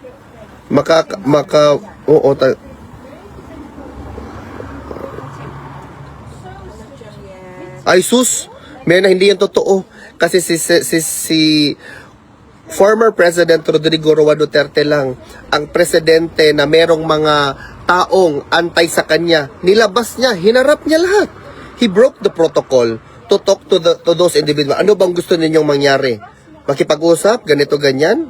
Ay sus, may na hindi yan totoo. Kasi si former President Rodrigo Roa Duterte lang ang presidente na merong mga taong antay sa kanya. Nilabas niya, hinarap niya lahat. He broke the protocol to talk to those individuals. Ano bang gusto ninyong mangyari? makipag-usap, ganito, ganyan,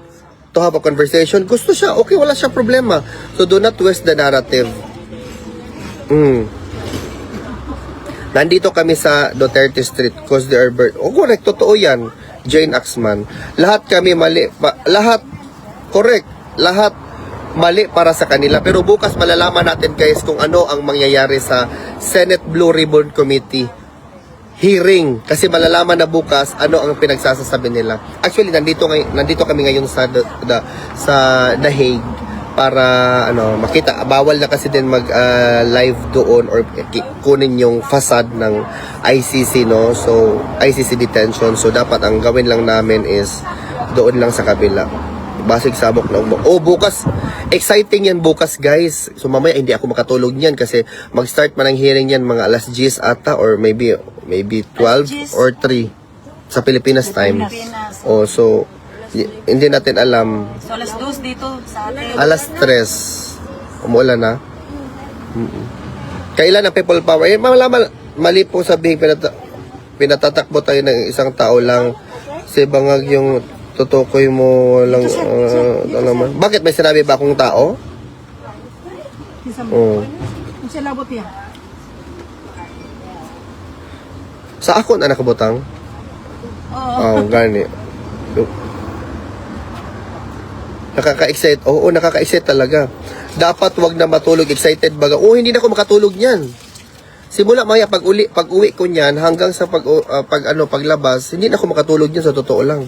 to have a conversation, gusto siya, okay, wala siya problema. So, do not twist the narrative. Nandito kami sa Duterte Street because they are correct, totoo yan. Jane Axman. Lahat kami mali. Lahat, correct. Lahat mali para sa kanila. Pero bukas malalaman natin guys kung ano ang mangyayari sa Senate Blue Ribbon Committee hearing. Kasi malalaman na bukas ano ang pinagsasasabi nila. Actually, nandito kami ngayon sa The Hague para makita. Bawal na kasi din mag live doon or kunin yung facade ng ICC, no? So ICC detention. So dapat ang gawin lang namin is doon lang sa kabila. Basig sabok na bukas. Exciting yan bukas, guys. So mamaya hindi ako makatulog niyan kasi mag-start man ang hearing yan mga alas 10 ata or maybe 12 or 3 sa Pilipinas time. Oh, so hindi natin alam. So, alas 2 dito sa atin. Alas 3. Umuulan na. Kailan ang people power? Malaman, mali po sabihin, pinatatakbo tayo ng isang tao lang. Si bangag yung tutukoy mo lang. Naman. Bakit may sinabi ba akong tao? Oh. Kung siya labot yan. Sa ako na nakabutang? Oo. Gani. Nakaka-excite. Oo, nakaka-excite talaga. Dapat wag na matulog. Excited baga. Oo, hindi na ako makatulog niyan. Simula maya pag-uwi ko niyan hanggang sa paglabas, hindi na ako makatulog niyan sa totoo lang.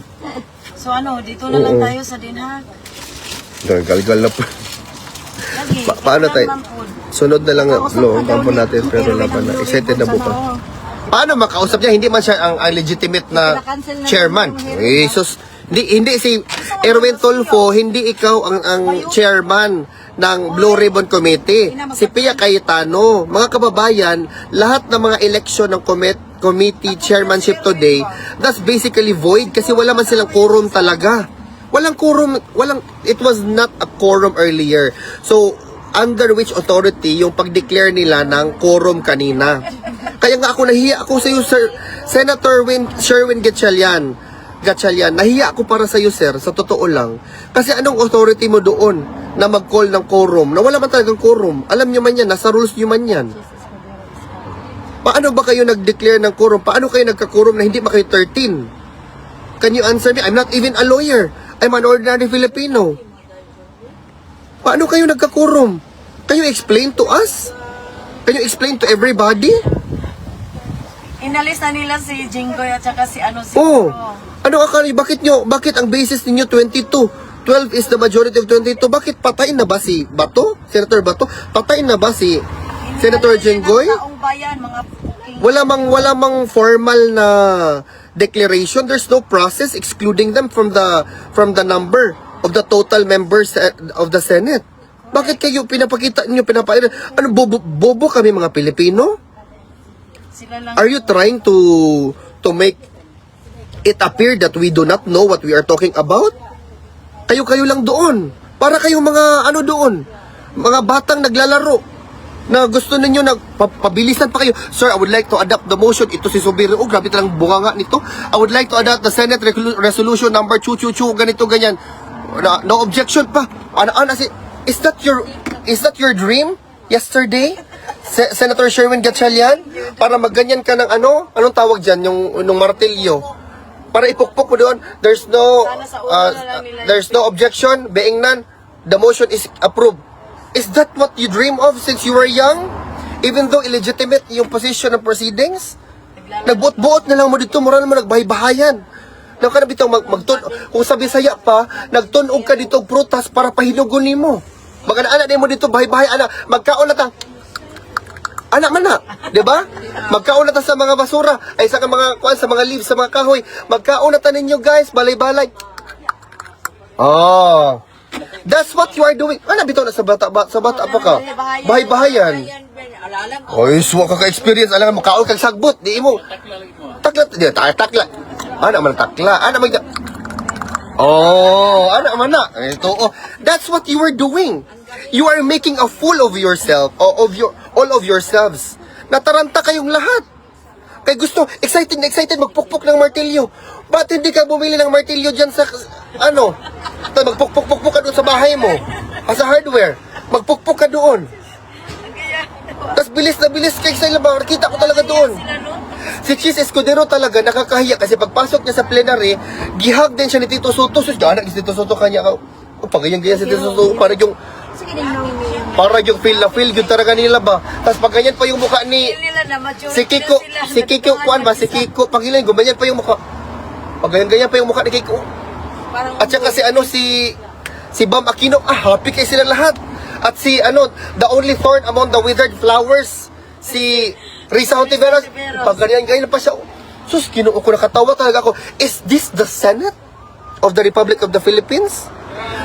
So dito na lang tayo sa Den Haag. Galgal na po. Lagi. Paano tayo? Sunod na lang ang kampo natin pero laban na. Excited na bukas. Paano makausap niya? Hindi man siya ang legitimate na chairman. Jesus. Hindi si Erwin Tulfo, hindi ikaw ang chairman ng Blue Ribbon Committee. Si Pia Cayetano. Mga kababayan, lahat ng mga election ng committee chairmanship today, that's basically void kasi wala man silang quorum talaga. Walang quorum, it was not a quorum earlier. So, under which authority yung pag-declare nila ng quorum kanina. Kaya nga ako nahiya ako sa iyo, Sir Senator Sherwin Gatchalian, nahiya ako para sa iyo, sir, sa totoo lang. Kasi anong authority mo doon na mag-call ng quorum? Na wala man talagang quorum. Alam nyo man yan, nasa rules nyo man yan. Paano ba kayo nag-declare ng quorum? Paano kayo nagka-quorum na hindi ba kayo 13? Can you answer me? I'm not even a lawyer. I'm an ordinary Filipino. Paano kayo nagka-quorum? Can you explain to us? Can you explain to everybody? Inalis na nila si Jinggoy at saka si si Oh. Ano akala, bakit ang basis ninyo 22? 12 is the majority of 22. Bakit patayin na ba si Bato? Senator Bato? Patayin na ba si Senator Jinggoy? Bayan, mga puking. Wala mang formal na declaration. There's no process excluding them from the number of the total members of the Senate. Bakit kayo pinapakita niyo ano bobo kami mga Pilipino? Sila lang. Are you trying to make it appear that we do not know what we are talking about? Kayo lang doon. Para kayong mga doon. Mga batang naglalaro na gusto ninyo pabilisan pa kayo. Sir, I would like to adopt the motion. Ito si Subiri. Oh, grabe talang bunganga nito. I would like to adopt the Senate resolution number 222 ganito ganyan. No objection pa. Is that your dream yesterday? Senator Sherwin Gatchalian? Para magganyan ka ng anong tawag dyan? Yung martilyo. Para ipukpok mo doon, there's no objection, being none, the motion is approved. Is that what you dream of since you were young? Even though illegitimate yung position ng proceedings? Nagbuot-buot na lang mo dito, mura naman nagbahay-bahayan. Nakanabitang kung sa Bisaya pa, nagtunog ka dito prutas para pahinugon mo. Magana-anak din mo dito, bahay-bahay, magkaon na ta. Anak man na, 'di ba? Magkaon na ta sa mga basura, ay sa mga leaves, sa mga kahoy. Magkaon na ta ninyo, guys, balay-balay. Oh. That's what you are doing. Bitaw na sa bata pa ka. Bahay-bahayan. Oy, suwa ka ka-experience, alam mo kaon kag sagbot, di mo. Takla. Man takla. Oh, man na. Ito. That's what you were doing. You are making a fool of yourself, all of yourselves. Nataranta kayong lahat. Kay gusto, excited na excited, magpukpok ng martilyo. Ba't hindi ka bumili ng martilyo dyan sa, ano? Magpukpok-pukpok ka doon sa bahay mo. Sa hardware. Magpukpok ka doon. Tapos bilis na bilis kay sa labang. Nakita ko talaga doon. Si Cheese Escudero talaga nakakahiya kasi pagpasok niya sa plenary, gihag din siya ni Tito Soto. Sus, anak ni Tito Soto kanya. Pagganyan-ganyan si Tito Soto. Para yung feel na feel yun talaga nila ba. Tapos pag ganyan pa yung mukha ni Nila na mature si Kiko kuan ba si Kiko pag ilan gumanyan pa yung mukha. Pag ganyan pa yung mukha ni Kiko. At saka si ano si Bam Aquino, happy kay sila lahat. At si ano, the only thorn among the withered flowers, si Risa Hontiveros, pag ganyan pa siya. Sus, kinuo ko, nakatawa talaga ako. Is this the Senate of the Republic of the Philippines?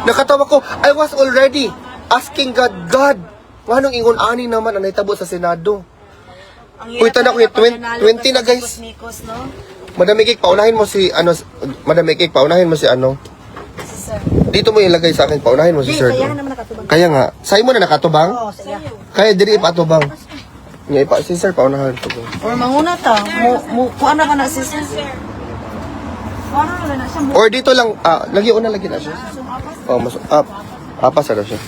Nakatawa ko, I was already asking God, anong ingon ani naman ang naitabo sa Senado? Uy, tanda ko, 20 na guys. Madam Ikik, paunahin mo si, ano, Madam Ikik, paunahin mo si, ano, dito mo ilagay sa akin, paunahin mo si Sir. Kaya naman nakatubang. Kaya nga, sa'yo mo na nakatubang? Oo, saya. Kaya diri ipatubang. Nga ipa, si Sir, paunahan tubang. Or manguna ta. Kuha na ka na sis. Wala na siya. Or dito lang, lagi na siya. Oh, mas, apas na siya.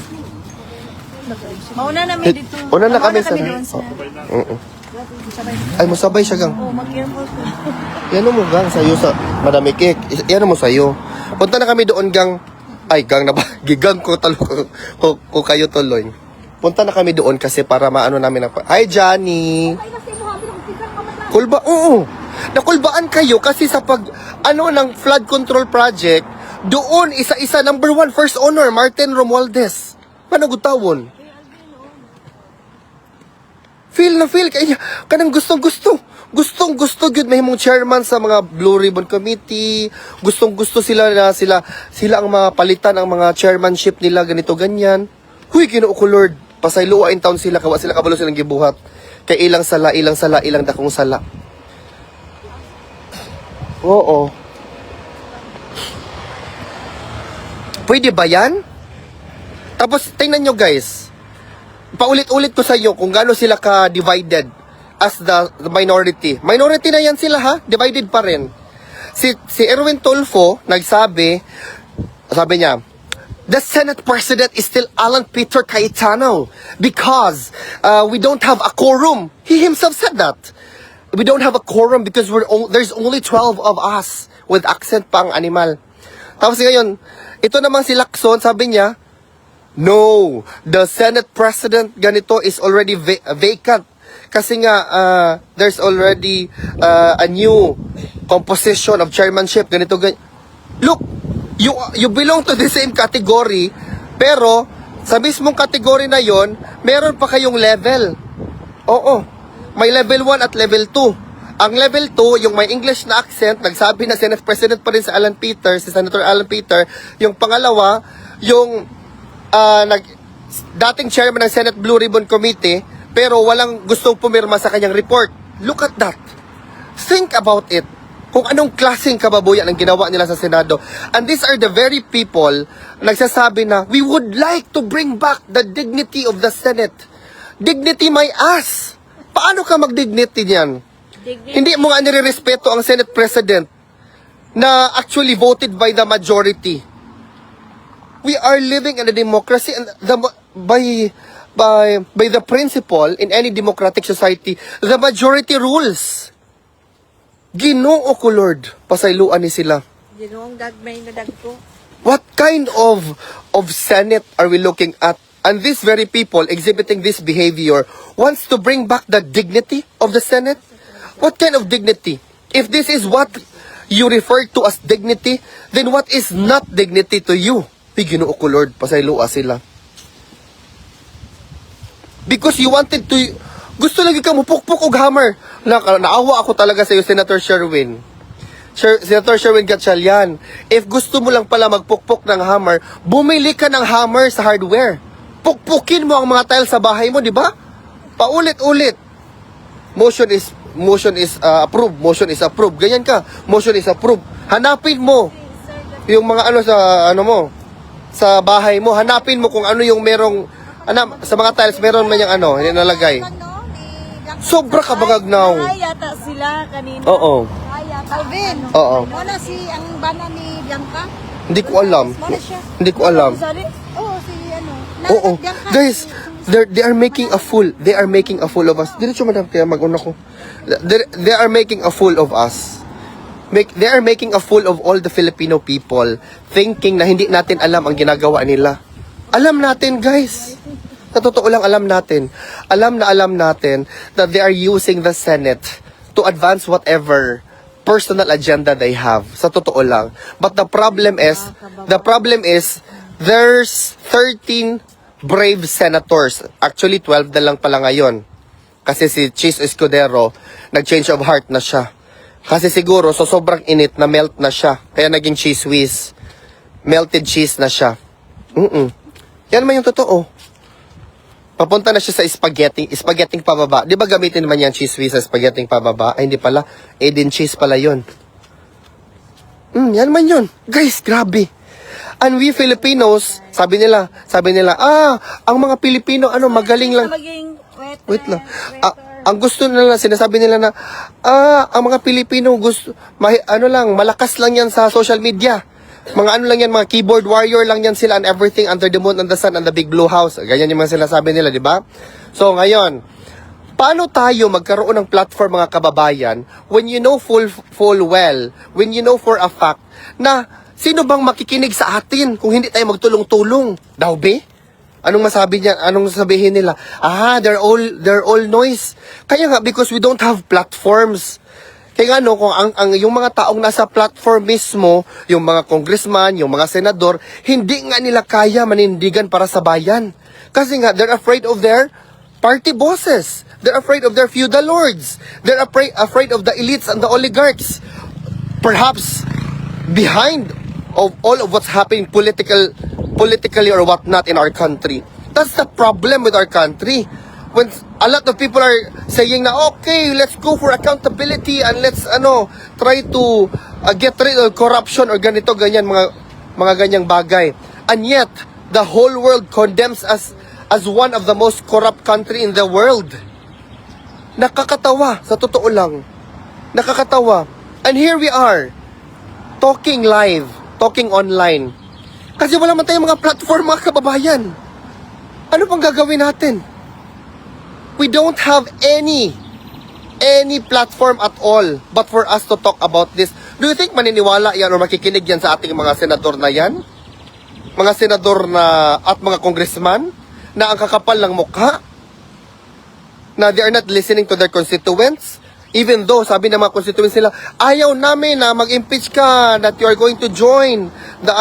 Mauna na mi dito. Una na kami sa, doon sa. Ay, musabay siya gang. Oh, mag-careful ko. Yan mo gang sa'yo sa Madam Ikik. Yan mo sa'yo. Punta na kami doon gang. Ay, gang na ba? Gigang ko talo ko kayo tuloy. Punta na kami doon kasi para maano namin ang... Hi, Johnny! Kulba? Oo. Nakulbaan kayo kasi sa pag... Ano ng flood control project, doon isa-isa, number 1, first honor, Martin Romualdez. Managutawon. Feel na feel kaya kanang gustong-gusto gyud may mong chairman sa mga Blue Ribbon Committee. Gustong-gusto sila na sila ang mga palitan ang mga chairmanship nila ganito ganyan. Huy, Ginoo ko Lord, pasayloa in town sila kawa sila kabalo silang gibuhat. Kay ilang sala, ilang dakong sala. Oo. Pwede ba yan? Tapos tingnan nyo guys. Paulit-ulit ko sa iyo kung gaano sila ka-divided as the minority. Minority na yan sila ha, divided pa rin. Si Erwin Tulfo nagsabi, sabi niya, the Senate President is still Alan Peter Cayetano because we don't have a quorum. He himself said that. We don't have a quorum because there's only 12 of us with accent pa ang animal. Tapos ngayon, ito namang si Lacson, sabi niya, no, the Senate President ganito is already vacant. Kasi nga, there's already a new composition of chairmanship. Ganito, look, you belong to the same category, pero sa mismong category na yon, meron pa kayong level. Oo, may level 1 at level 2. Ang level 2, yung may English na accent, nagsabi na Senate President pa rin si Alan Peter, si Senator Alan Peter. Yung pangalawa, yung dating chairman ng Senate Blue Ribbon Committee, pero walang gustong pumirma sa kanyang report. Look at that. Think about it. Kung anong klaseng kababuyan ang ginawa nila sa Senado. And these are the very people nagsasabi na, we would like to bring back the dignity of the Senate. Dignity my ass. Paano ka mag-dignity niyan? Hindi mo nga nire-respeto ang Senate President na actually voted by the majority. We are living in a democracy and by the principle in any democratic society, the majority rules. Ginoo ko Lord, pasayloan ni sila. Ginoong gagmay na dagko. What kind of Senate are we looking at? And these very people exhibiting this behavior wants to bring back the dignity of the Senate? What kind of dignity? If this is what you refer to as dignity, then what is not dignity to you? Ginoo ko Lord, pasayloa sila. Because you wanted to, gusto lagi ka mo pukpuk og hammer. Naawa ako talaga sa iyo, Senator Sherwin. Senator Sherwin Gatchalian. If gusto mo lang pala magpukpuk ng hammer, bumili ka ng hammer sa hardware. Pukpukin mo ang mga tile sa bahay mo, di ba? Paulit-ulit. Motion is approved. Motion is approved. Ganyan ka. Motion is approved. Hanapin mo yung mga sa bahay mo. Hanapin mo kung ano yung merong sa mga tiles meron man yung nalagay. Sobra ka bagagnaw. yata sila kanina. Oo. Alvin, Oo. wala si ang bana ni Bianca? Hindi ko alam. Wala siya. Hindi ko alam. Oo, si ano. Oo. Guys, they are making a fool. They are making a fool of us. Diretso madam, kaya mag-una ko. They are making a fool of us. They are making a fool of all the Filipino people, thinking na hindi natin alam ang ginagawa nila. Alam natin, guys. Sa totoo lang, alam natin. Alam natin that they are using the Senate to advance whatever personal agenda they have. Sa totoo lang. But the problem is, there's 13 brave senators. Actually, 12 na lang pala ngayon. Kasi si Cheese Escudero, nag-change of heart na siya. Kasi siguro, so sobrang init na melt na siya. Kaya naging cheese whiz. Melted cheese na siya. Yan man yung totoo. Papunta na siya sa spaghetti pababa. Di ba gamitin naman yung cheese whiz sa spaghetti pababa? Ay, hindi pala. Eden cheese pala yun. Yan man yun. Guys, grabe. And we Filipinos, sabi nila, ang mga Pilipino, magaling lang. Maging Wait lang. Ang gusto nila, sinasabi nila na, ang mga Pilipino malakas lang yan sa social media. Mga lang yan, mga keyboard warrior lang yan sila and everything under the moon and the sun and the big blue house. Ganyan yung mga sinasabi nila, di ba? So ngayon, paano tayo magkaroon ng platform mga kababayan when you know full well, when you know for a fact na sino bang makikinig sa atin kung hindi tayo magtulong-tulong? Daw be? Anong masabi niya? Anong sabihin nila? They're all noise. Kaya nga, because we don't have platforms. Kaya nga, kung yung mga taong nasa platform mismo, yung mga congressman, yung mga senador, hindi nga nila kaya manindigan para sa bayan. Kasi nga, they're afraid of their party bosses. They're afraid of their feudal lords. They're afraid of the elites and the oligarchs. Perhaps, behind of all of what's happening politically or whatnot in our country. That's the problem with our country. When a lot of people are saying na, okay, let's go for accountability and let's try to get rid of corruption or ganito, ganyan, mga ganyang bagay. And yet, the whole world condemns us as one of the most corrupt country in the world. Nakakatawa, sa totoo lang. Nakakatawa. And here we are, talking live, talking online. Kasi wala man tayong mga platform, mga kababayan. Ano pang gagawin natin? We don't have any platform at all but for us to talk about this. Do you think maniniwala yan o makikinig yan sa ating mga senador na yan? Mga senador na at mga congressman na ang kakapal ng mukha? Na they are not listening to their constituents? Even though, sabi ng mga constituents nila, ayaw namin na mag-impeach ka, that you are going to join the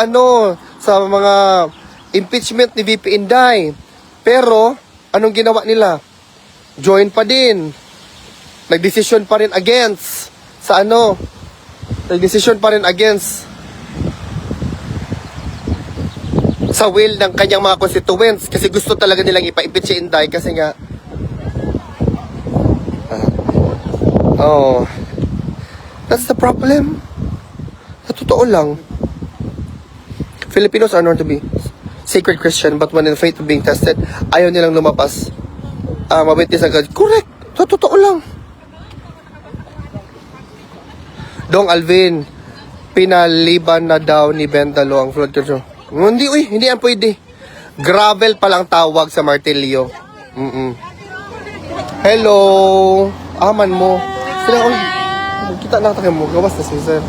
sa mga impeachment ni VP Inday. Pero, anong ginawa nila? Join pa din. Nagdesisyon pa rin against Nagdesisyon pa rin against sa will ng kanyang mga constituents kasi gusto talaga nilang ipa-impeach si Inday kasi nga that's the problem. Sa totoo lang, Filipinos are known to be sacred Christian but when in faith being tested, ayaw nilang lumabas. Mabintis agad. Correct. Sa totoo lang. Dong Alvin, pinaliban na daw ni Bendalo ang flood control. Hindi yan pwede. Gravel palang tawag sa martilyo. Hello. Aman mo. Sila, kita na tayo mo. Gawas na si sir.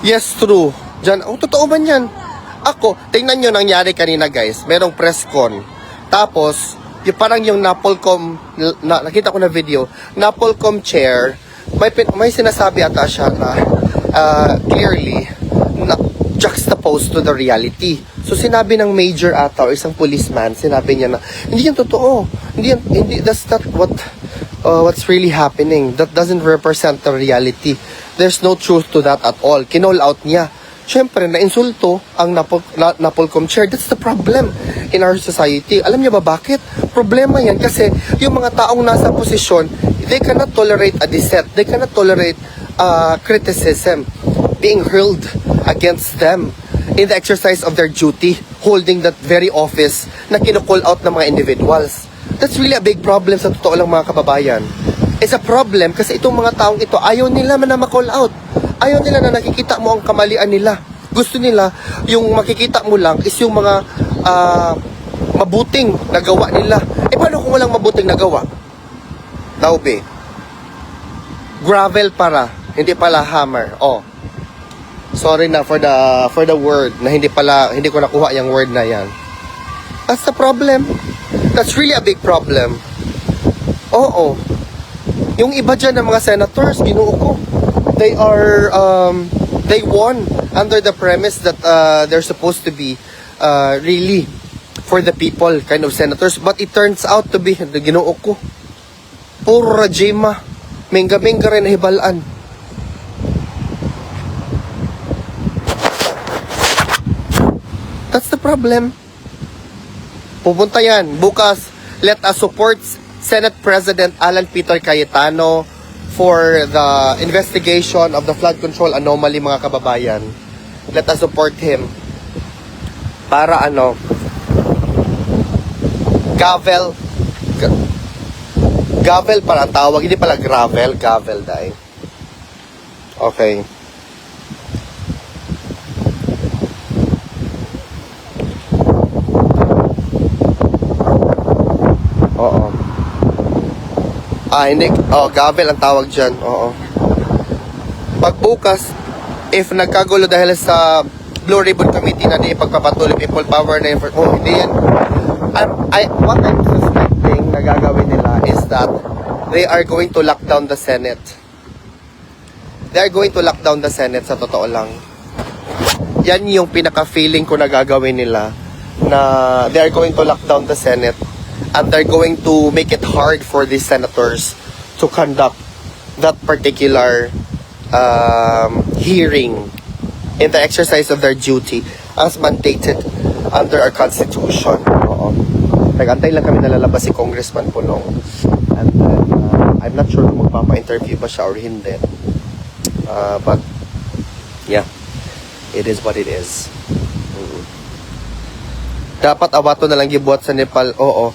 Yes, true. Diyan, totoo man yan. Ako, tingnan nyo nangyari kanina guys. Merong press con. Tapos, parang yung Napolcom, nakita ko na video, Napolcom chair, may sinasabi ata siya na clearly, na juxtaposed to the reality. So, sinabi ng major ata or isang policeman, sinabi niya na, hindi yan totoo. Hindi, that's not what's really happening. That doesn't represent the reality. There's no truth to that at all. Kinall out niya. Siyempre, na-insulto ang Napolcom chair. That's the problem in our society. Alam niyo ba bakit? Problema yan kasi yung mga taong nasa posisyon, they cannot tolerate a dissent. They cannot tolerate criticism being hurled against them. in the exercise of their duty, holding that very office na kinu-call out ng mga individuals. That's really a big problem sa totoo lang mga kababayan. It's a problem kasi itong mga taong ito, ayaw nila na ma-call out. Ayaw nila na nakikita mo ang kamalian nila. Gusto nila, yung makikita mo lang is yung mga mabuting nagawa nila. Eh paano kung walang mabuting nagawa? Taube. Gravel para, hindi pala hammer. Oh. Sorry na for the word na hindi ko nakuha yung word na yan. That's the problem. That's really a big problem. Oo. Yung iba dyan ng mga senators, ginoo ko. They won under the premise that they're supposed to be really for the people kind of senators. But it turns out to be, ginoo ko, puro rajima. Mengga-mengga rin na hibalaan. That's the problem. Pupunta yan. Bukas, let us support Senate President Alan Peter Cayetano for the investigation of the flood control anomaly, mga kababayan. Let us support him. Para gavel para ang tawag, hindi pala gravel, gavel dahil. Okay. Oo. Hindi. Gavel ang tawag dyan. Oo. Pagbukas, if nagkagulo dahil sa Blue Ribbon Committee na di ipagpapatuloy people power na hindi yan. What I'm suspecting na gagawin nila is that they are going to lock down the Senate. They are going to lock down the Senate, sa totoo lang. Yan yung pinaka-feeling ko na gagawin nila, na they are going to lock down the Senate and they're going to make it hard for these senators to conduct that particular hearing in the exercise of their duty as mandated under our Constitution. Oo. Nag-antay lang kami nalalabas si Congressman Pulong. And then, I'm not sure kung magpapa-interview ba siya or hindi. But, yeah. It is what it is. Dapat awato na lang gibuhat sa Nepal. Oo.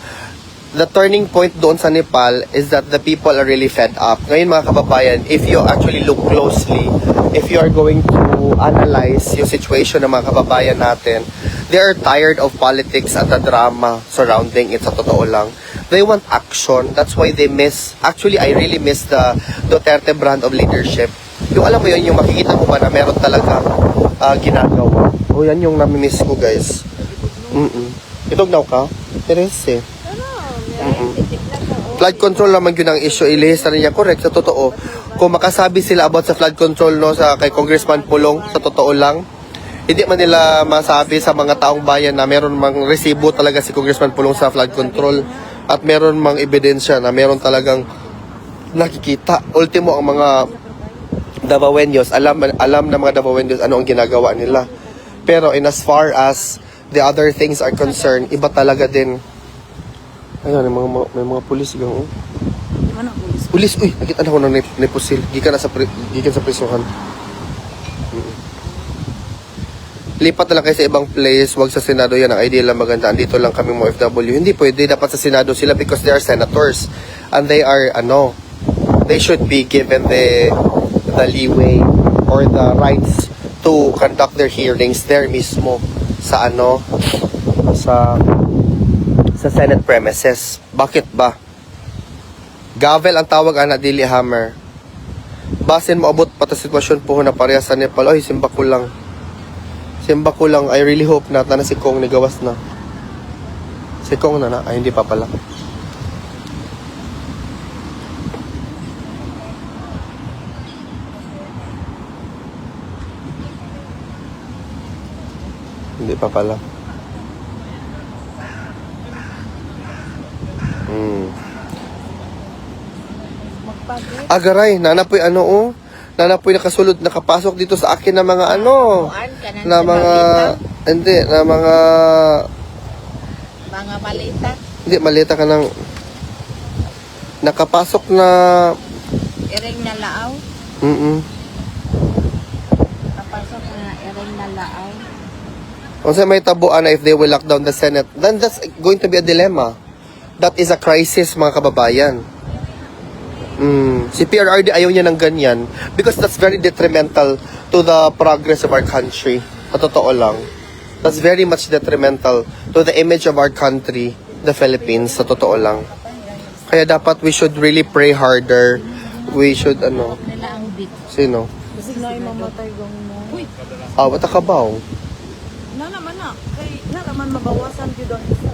The turning point doon sa Nepal is that the people are really fed up. Ngayon mga kababayan, if you actually look closely, if you are going to analyze yung situation ng mga kababayan natin, they are tired of politics at the drama surrounding it, sa totoo lang. They want action. That's why they miss, actually I really miss the Duterte brand of leadership. Yung alam mo yun, yung makikita mo ba na meron talaga ginagawa. O yan yung nami-miss ko, guys. Itognaw ka? Terese. Flood control naman yun ang issue. Ilihis na rin niya. Correct, sa totoo. Kung makasabi sila about sa flood control sa kay Congressman Pulong, sa totoo lang, hindi man nila masabi sa mga taong bayan na meron mang resibo talaga si Congressman Pulong sa flood control at meron mang ebidensya na meron talagang nakikita. Ultimo ang mga Davaoenos, alam na mga Davaoenos ano ang ginagawa nila. Pero in as far as the other things are concerned, iba talaga din. Ayun, may mga pulis gang. Ano pulis? Pulis, uy, nakita na ko ng nepusil. Gikan sa prisuhan. Lipat na lang kayo sa ibang place, wag sa Senado yan. Ang idea lang maganda. Andito lang kami mga OFW. Hindi pwede, dapat sa Senado sila because they are senators. And they are, they should be given the leeway or the rights to conduct their hearings there mismo sa sa Senate premises. Bakit ba? Gavel ang tawag, dili hammer. Basin mo abot pata sitwasyon po na pareha sa Nepal. Ay, simba ko lang. I really hope na si Kong nigawas na. Si Kong na. Ay, hindi pa pala. Hindi pa pala. Agaray, nanapoy nanapoy nakasulod, nakapasok dito sa akin na mga na mga, hindi, na mga malita. Hindi, malita ka ng, nakapasok na, Iring na laaw. mm Kapasok na iring na laaw. Kung sa may tabuan na if they will lock down the Senate, then that's going to be a dilemma. That is a crisis, mga kababayan. Si PRRD ayaw niya ng ganyan because that's very detrimental to the progress of our country. Sa totoo lang. That's very much detrimental to the image of our country, the Philippines, sa totoo lang. Kaya dapat we should really pray harder. We should, sino? Kasi na mamatay gang mo. Awat ka ba? Na naman na. Kay na naman mabawasan gyud ang isa.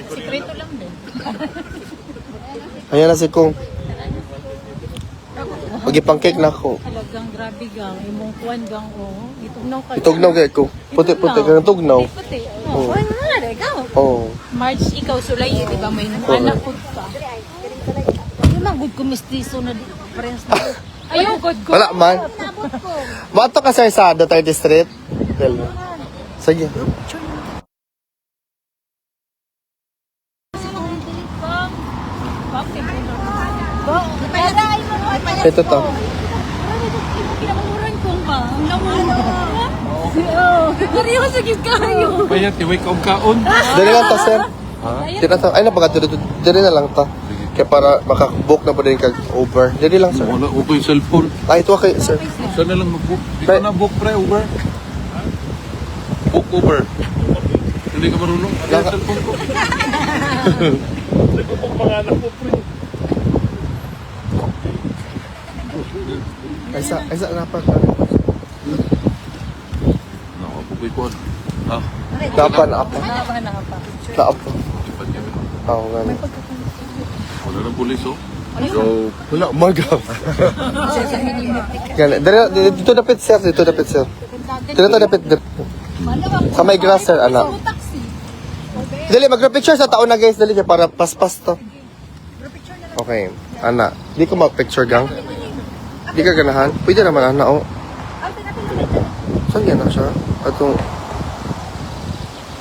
Sikreto lang din. Ayan na si Kung. Pag-ipang-cake na ako. Talagang grabe gang. Imong kuwan gang o. Itugnaw ka. Itugnaw kay ko. Puti-puti ka ng tugnaw. Puti. Oo. Kuwan nga na ikaw. Oo. March, ikaw sulay. Di ba may anak po ka. Ano lang good ko mistiso na friends na. Ayaw good ko. Wala man. Mato ka sir sa Duterte Street? Tell me. Sige. Ito to. Kinamuran ko ba? Ang namuran. Seryoso gid kayo. Bayat, iway ka kaon. Dali lang to sir. Dili na to. Ay napaka dili na lang to. Kaya para makabook na po din kag Uber. Dili lang sir. Wala ko yung cellphone. Ay ito kay sir. Saan na lang mag-book? Di ka na book pre, Uber. Book Uber. Hindi ka marunong. Ano yung cellphone ko? Hindi ko pong pangalan ko pre. Ay sa rapat. Nakabukoy ko. Ah, Dapat na ako. Na ako. ipat niya. Oo nga. Wala ng pulis oh. So, Wala maga. Ganun. Dito dapat sir, dito dapat sir. Dito dapat sa may grass sir, anak. Dali, mag-picture sa taon na guys, dali kaya para paspas to. Okay, anak. Di ko mag-picture gang. Di ka ganahan? Pwede naman anak, oh. Saan yan na siya? Atong...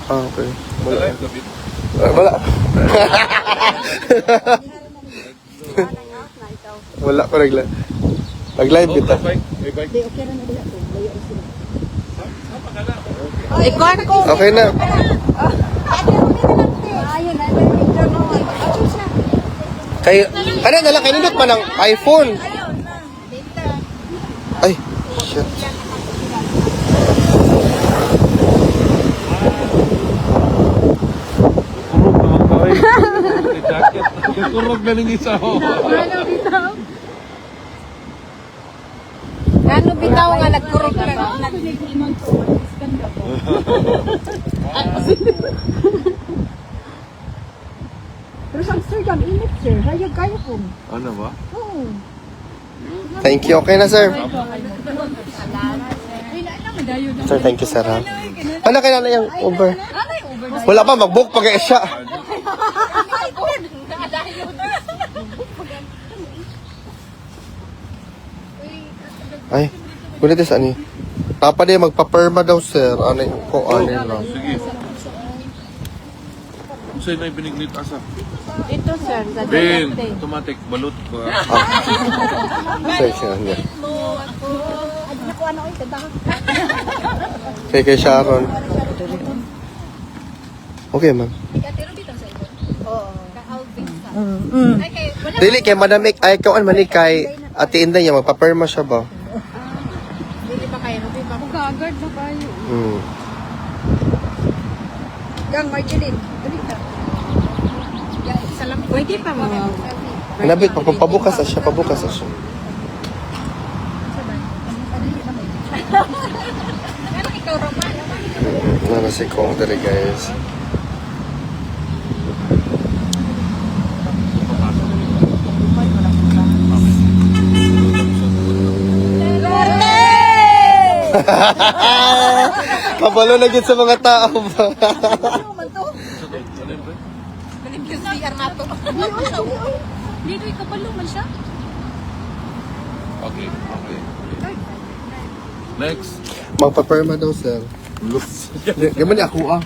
Ah, okay. Wala. Wala. Wala ko nag-live. Nag-live kita. Ikuan ko. Okay na. Ayun, ay may picture no. Kay, ano na lang, kinindot man ng iPhone. Ay, shit. kurog naman ba eh. May jacket. Kurog na rin isa oh. Ano bitaw nga nagkurog ka? Pero sa Amsterdam, init sir. Hayag kayo po. Ano ba? Thank you. Okay na, sir. Sir, thank you, sir. Ha? Ano kaya na yung Uber? Wala pa, mag-book pa kaya siya. Ay, kulit is ani. Papa din magpa-perma daw, sir. Ano yung ko, ano lang. Sige. Kung sa'yo na yung biniglit asa? Ito sir, sa Ben, Duterte. automatic, balot ko. Sir, siya niya. Kay Sharon. Okay, ma'am. Dili kay Madam Ik, ay kawan man ni kay Ate Inday niya magpa-perma siya ba? Dili pa kayo, di ba? Magagard na kayo. Gang Marjeline. Dali ka. Pwede pa mga. Nabit pabukas na siya, pabukas na siya. Nana si Kong dali guys. Kabalo na gid sa mga tao ba? Dito ikabalo man siya. Okay, okay. Next. Magpa-perma daw, sir. Gaman ni ako ah.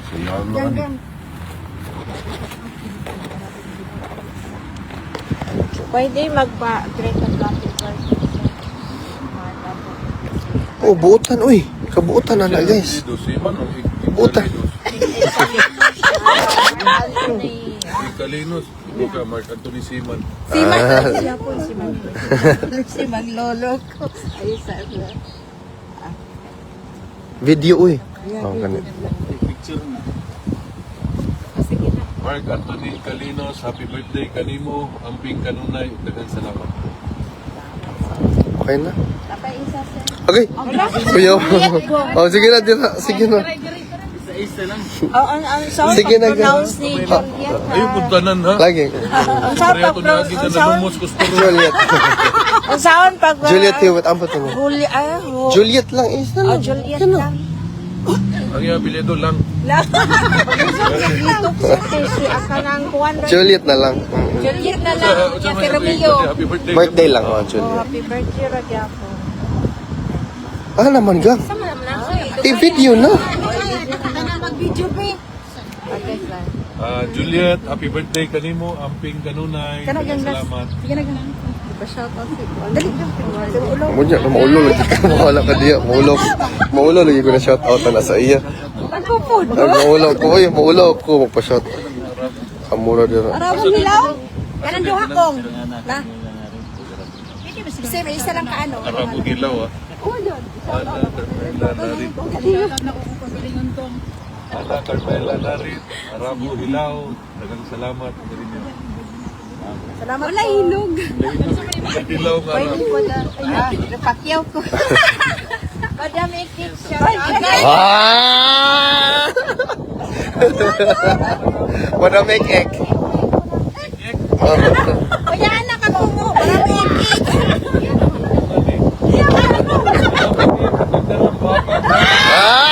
Pwede magpa-create ng copy card. Oh, buutan, uy. Kabuutan na na, guys. Siman o Buutan. Kalinos. Ito ka, Mark Anthony Siman. Siya po si Maglolo ko. Ay, sabi. Video, uy. Oh, ganit. Picture na. Mark Anthony Kalinos, happy birthday kanimo. Amping kanunay. Daghang salamat. Okay na. Tapay isa sir. Okay. Kuya. Oh, sige na, dira. Sige na. Ang sound Sige na, pronounce ni Juliet. Ayun, puntanan ha. Lagi. ang sound Preto na pag kita na lumos kusturo. Juliet. ang sound pag Juliet, hiwat. Ang pato mo. Juliet lang. Is na lang. Juliet lang. Ang yung apelyido lang. Si Akanang Juan. Juliet na lang. Juliet na lang. Sa Si Romeo. happy birthday. Birthday lang, oh, Juliet. Happy birthday, Ragyako. Ah, naman ga. I-video na. Mag-video pa eh. Okay, fine. Juliet, happy birthday kanimo. Amping kanunay. Daghang salamat. Sige na ganun. Ipa-shout out si Juan. Dali. Munya, maulo lagi ka. Mawala ka diya. Maulo lagi ko na shout out na sa iya. Pagpupod. Maulo ko. Uy, maulo ko. Magpa-shout. Amura dira. Arawang nilaw. Kanang duha kong. Na. Kasi may isa lang kaano. Arabo Gilaw ah. Ana Carmela Larit, Arabo Hilaw, daghang salamat. Salamat. Wala hilog. Hilaw nga Arabo. Pakyaw ko. Madam picture. Ah! What a make egg. Kuya anak ako mo. Wala mo yung cake. Ah!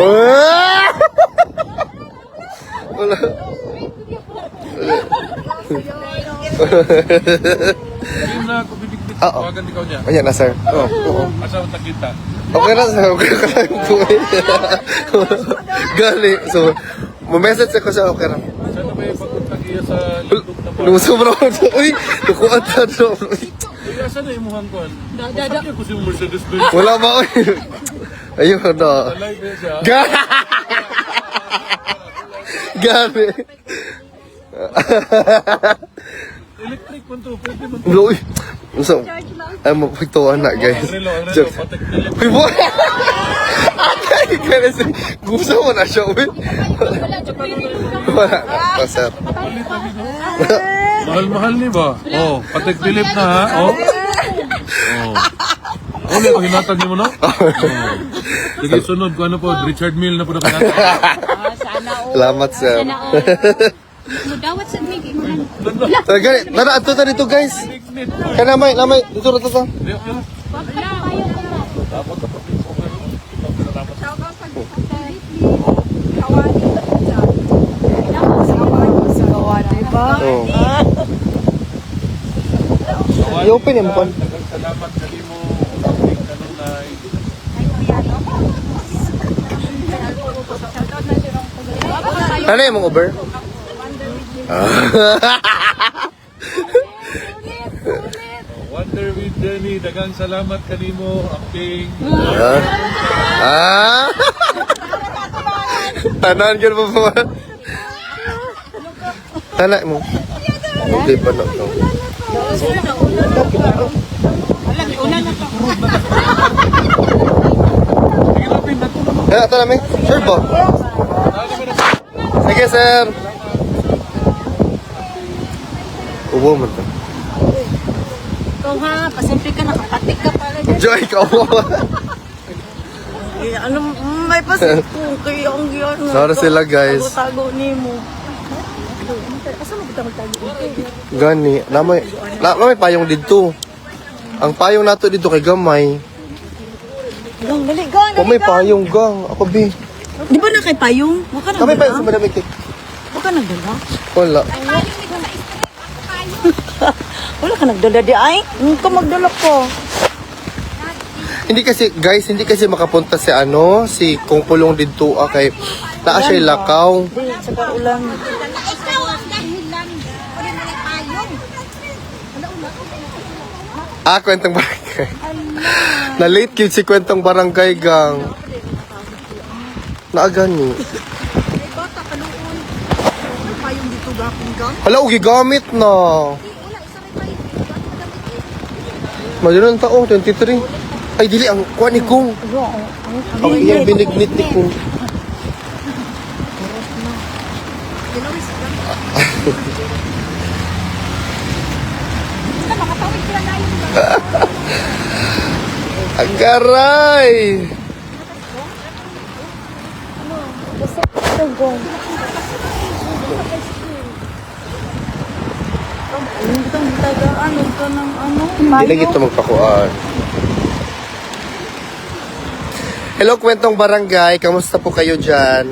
Ah! Wala. Hindi na ako bibigbit. Oo. Tawagan ikaw niya. Ayan na, sir. Oo. Oo. Asa ang takita? Okay na, sir. Okay ka lang po. Gali. So, message ako siya, okay na. Saan na ba yung pagpunta iya sa YouTube na pa? Lumusog na ako. Uy, lukuan na. Kaya saan na yung muhang kuhan? Masakya ko si Mercedes-Benz. Wala ba, uy? Ayun na. Alive na siya. Gali. Electric man to. Pwede man to. Uy. So, ay mapagtuwa na, guys. Ang relo, Joke. patek dilip. Uy, boy! Atay, kasi gusto mo na siya, uy. Wala na, sir. Mahal-mahal ni ba? Oh, patek dilip na ha? Oh. Oh. Ano yung hinatag niyo mo no? Oh. Sige, sunod ko ano po, Richard Mille na po na kinatag. Salamat, sir. Dawat sa drink. So, gani, nara, ato ta dito, guys. Kaya lamay, dito na to. Oh. I-open yung pan. Salamat sa imo. Ating kanunay. Ano yung mong Uber? Wonder with Jenny, dagang salamat kanimo. Amping. Ah? Tanan ka pa po. Tanan mo. Hindi pa na to. Sige na, Pin. Kaya ito namin. Sure po. Sige, sir. Ubo mo to. Ikaw ha, pasimple ka, nakapatik ka pala. Joy, ikaw mo. ano may pasok ko kay ang giyon. Sorry sila, guys. Tago nimo. Gani. Namay payong dito. Ang payong nato dito kay gamay. Gang dali gang. Kung may payong gang. Ako, bi. Di ba na kay payong? Wala ka Kami payong sa nagdala? madamig cake. Wala ka nagdala? Wala. Wala ka nagdala di ay? Hindi ka magdala ko. Hindi kasi, guys, hindi kasi makapunta si si Kung Pulong dito kay naa siya lakaw. Di, saka ulan. Kwentong barangay. Na-late cute si kwentong barangay, gang. Naagani. Ay, bata ka noon. Ano pa yung dito gaping gang? Hala, gigamit na. Wala, isa may palit. Mayroon taong 23. Ay, dili, ang kuha ni Kung. Ang iyang binignit ni Kung. Ginawis ka. Basta makatawid sila na yun. Agaray! Itong tagaan, ito ng ano. Hindi na gito magpakuan. Hello, kwentong barangay. Kamusta po kayo dyan?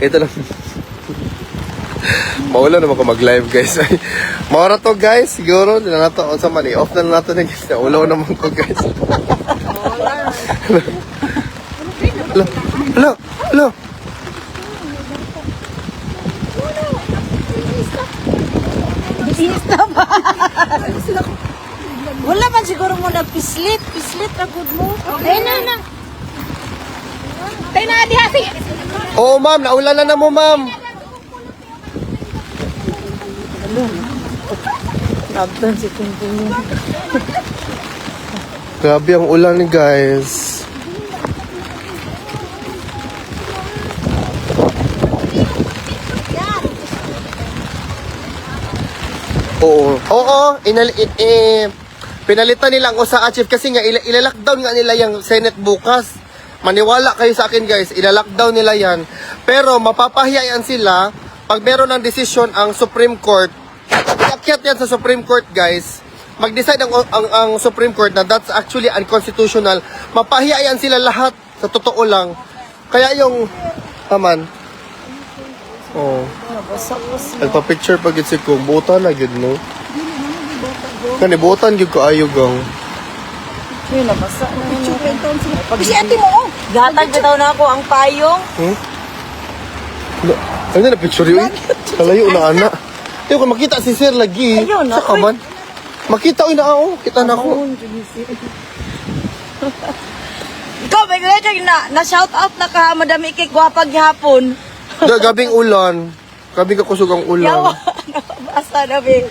Ito lang. Maulan naman ko mag-live, guys. Maura to, guys. Siguro, hindi na nato. O sa mali, off na nato na, guys. Ulaw naman ko, guys. Hello. Hello. Hello. Wala man siguro mo na pislit. Pislit na good mo. Ayun na. Tayo na, diha. Oo, ma'am. Naulan na mo, ma'am. Labdan si Kumpuni. Grabe ang ulan ni guys. Oo, pinalitan nila ang usa chief kasi nga ila-lockdown nga nila yung Senate bukas. Maniwala kayo sa akin guys, ila-lockdown nila yan. Pero mapapahiyayan sila pag meron ng desisyon ang Supreme Court. Iakyat yan sa Supreme Court guys. Mag-decide ang Supreme Court na that's actually unconstitutional. Mapahiyayan sila lahat sa totoo lang. Kaya yung taman. Oh. Nagpa-picture pag si Kung buta na gid no. Kanibutan gid ko ayo gang. Yun, nabasa na yun. Si ate mo, oh. Gatag bitaw na ako ang payong. Ano na picture yun? Kalayo na ana. Tayo ko makita si Sir lagi. Ayun, Sa kaman. Makita ko na ako. Kita na ako. Ikaw, may na shout out na ka, Madam Ikik, gwapag hapon. Gabing ulan. Gabing kakusog ang ulan. Yawa, nabasa na, be.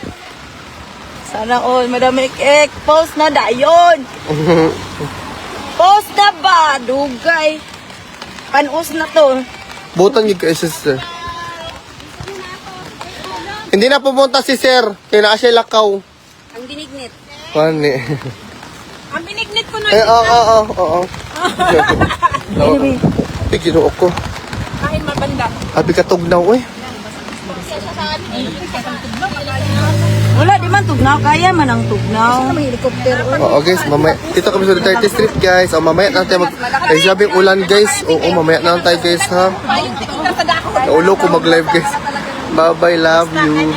Sana all, Madam Ikik, post na dayon. Post na ba? Dugay. Panus na to. Butan gid kay sister. Hindi na pumunta si Sir. Kaya na siya lakaw. Ang binignit. Pani. Ang binignit ko na. Oo. Ay, ginoo ko. Kain mabanda. Abi ka tugnaw, eh. Wala, di man tugnaw. Kaya man ang tugnaw. May helicopter. Oo, guys, mamaya. Dito kami sa 30th Street, guys. O, mamaya na tayo ay, sabing ulan, guys. Oo, mamaya na tayo, guys, ha. Naulo ko mag-live, guys. Bye-bye, love you.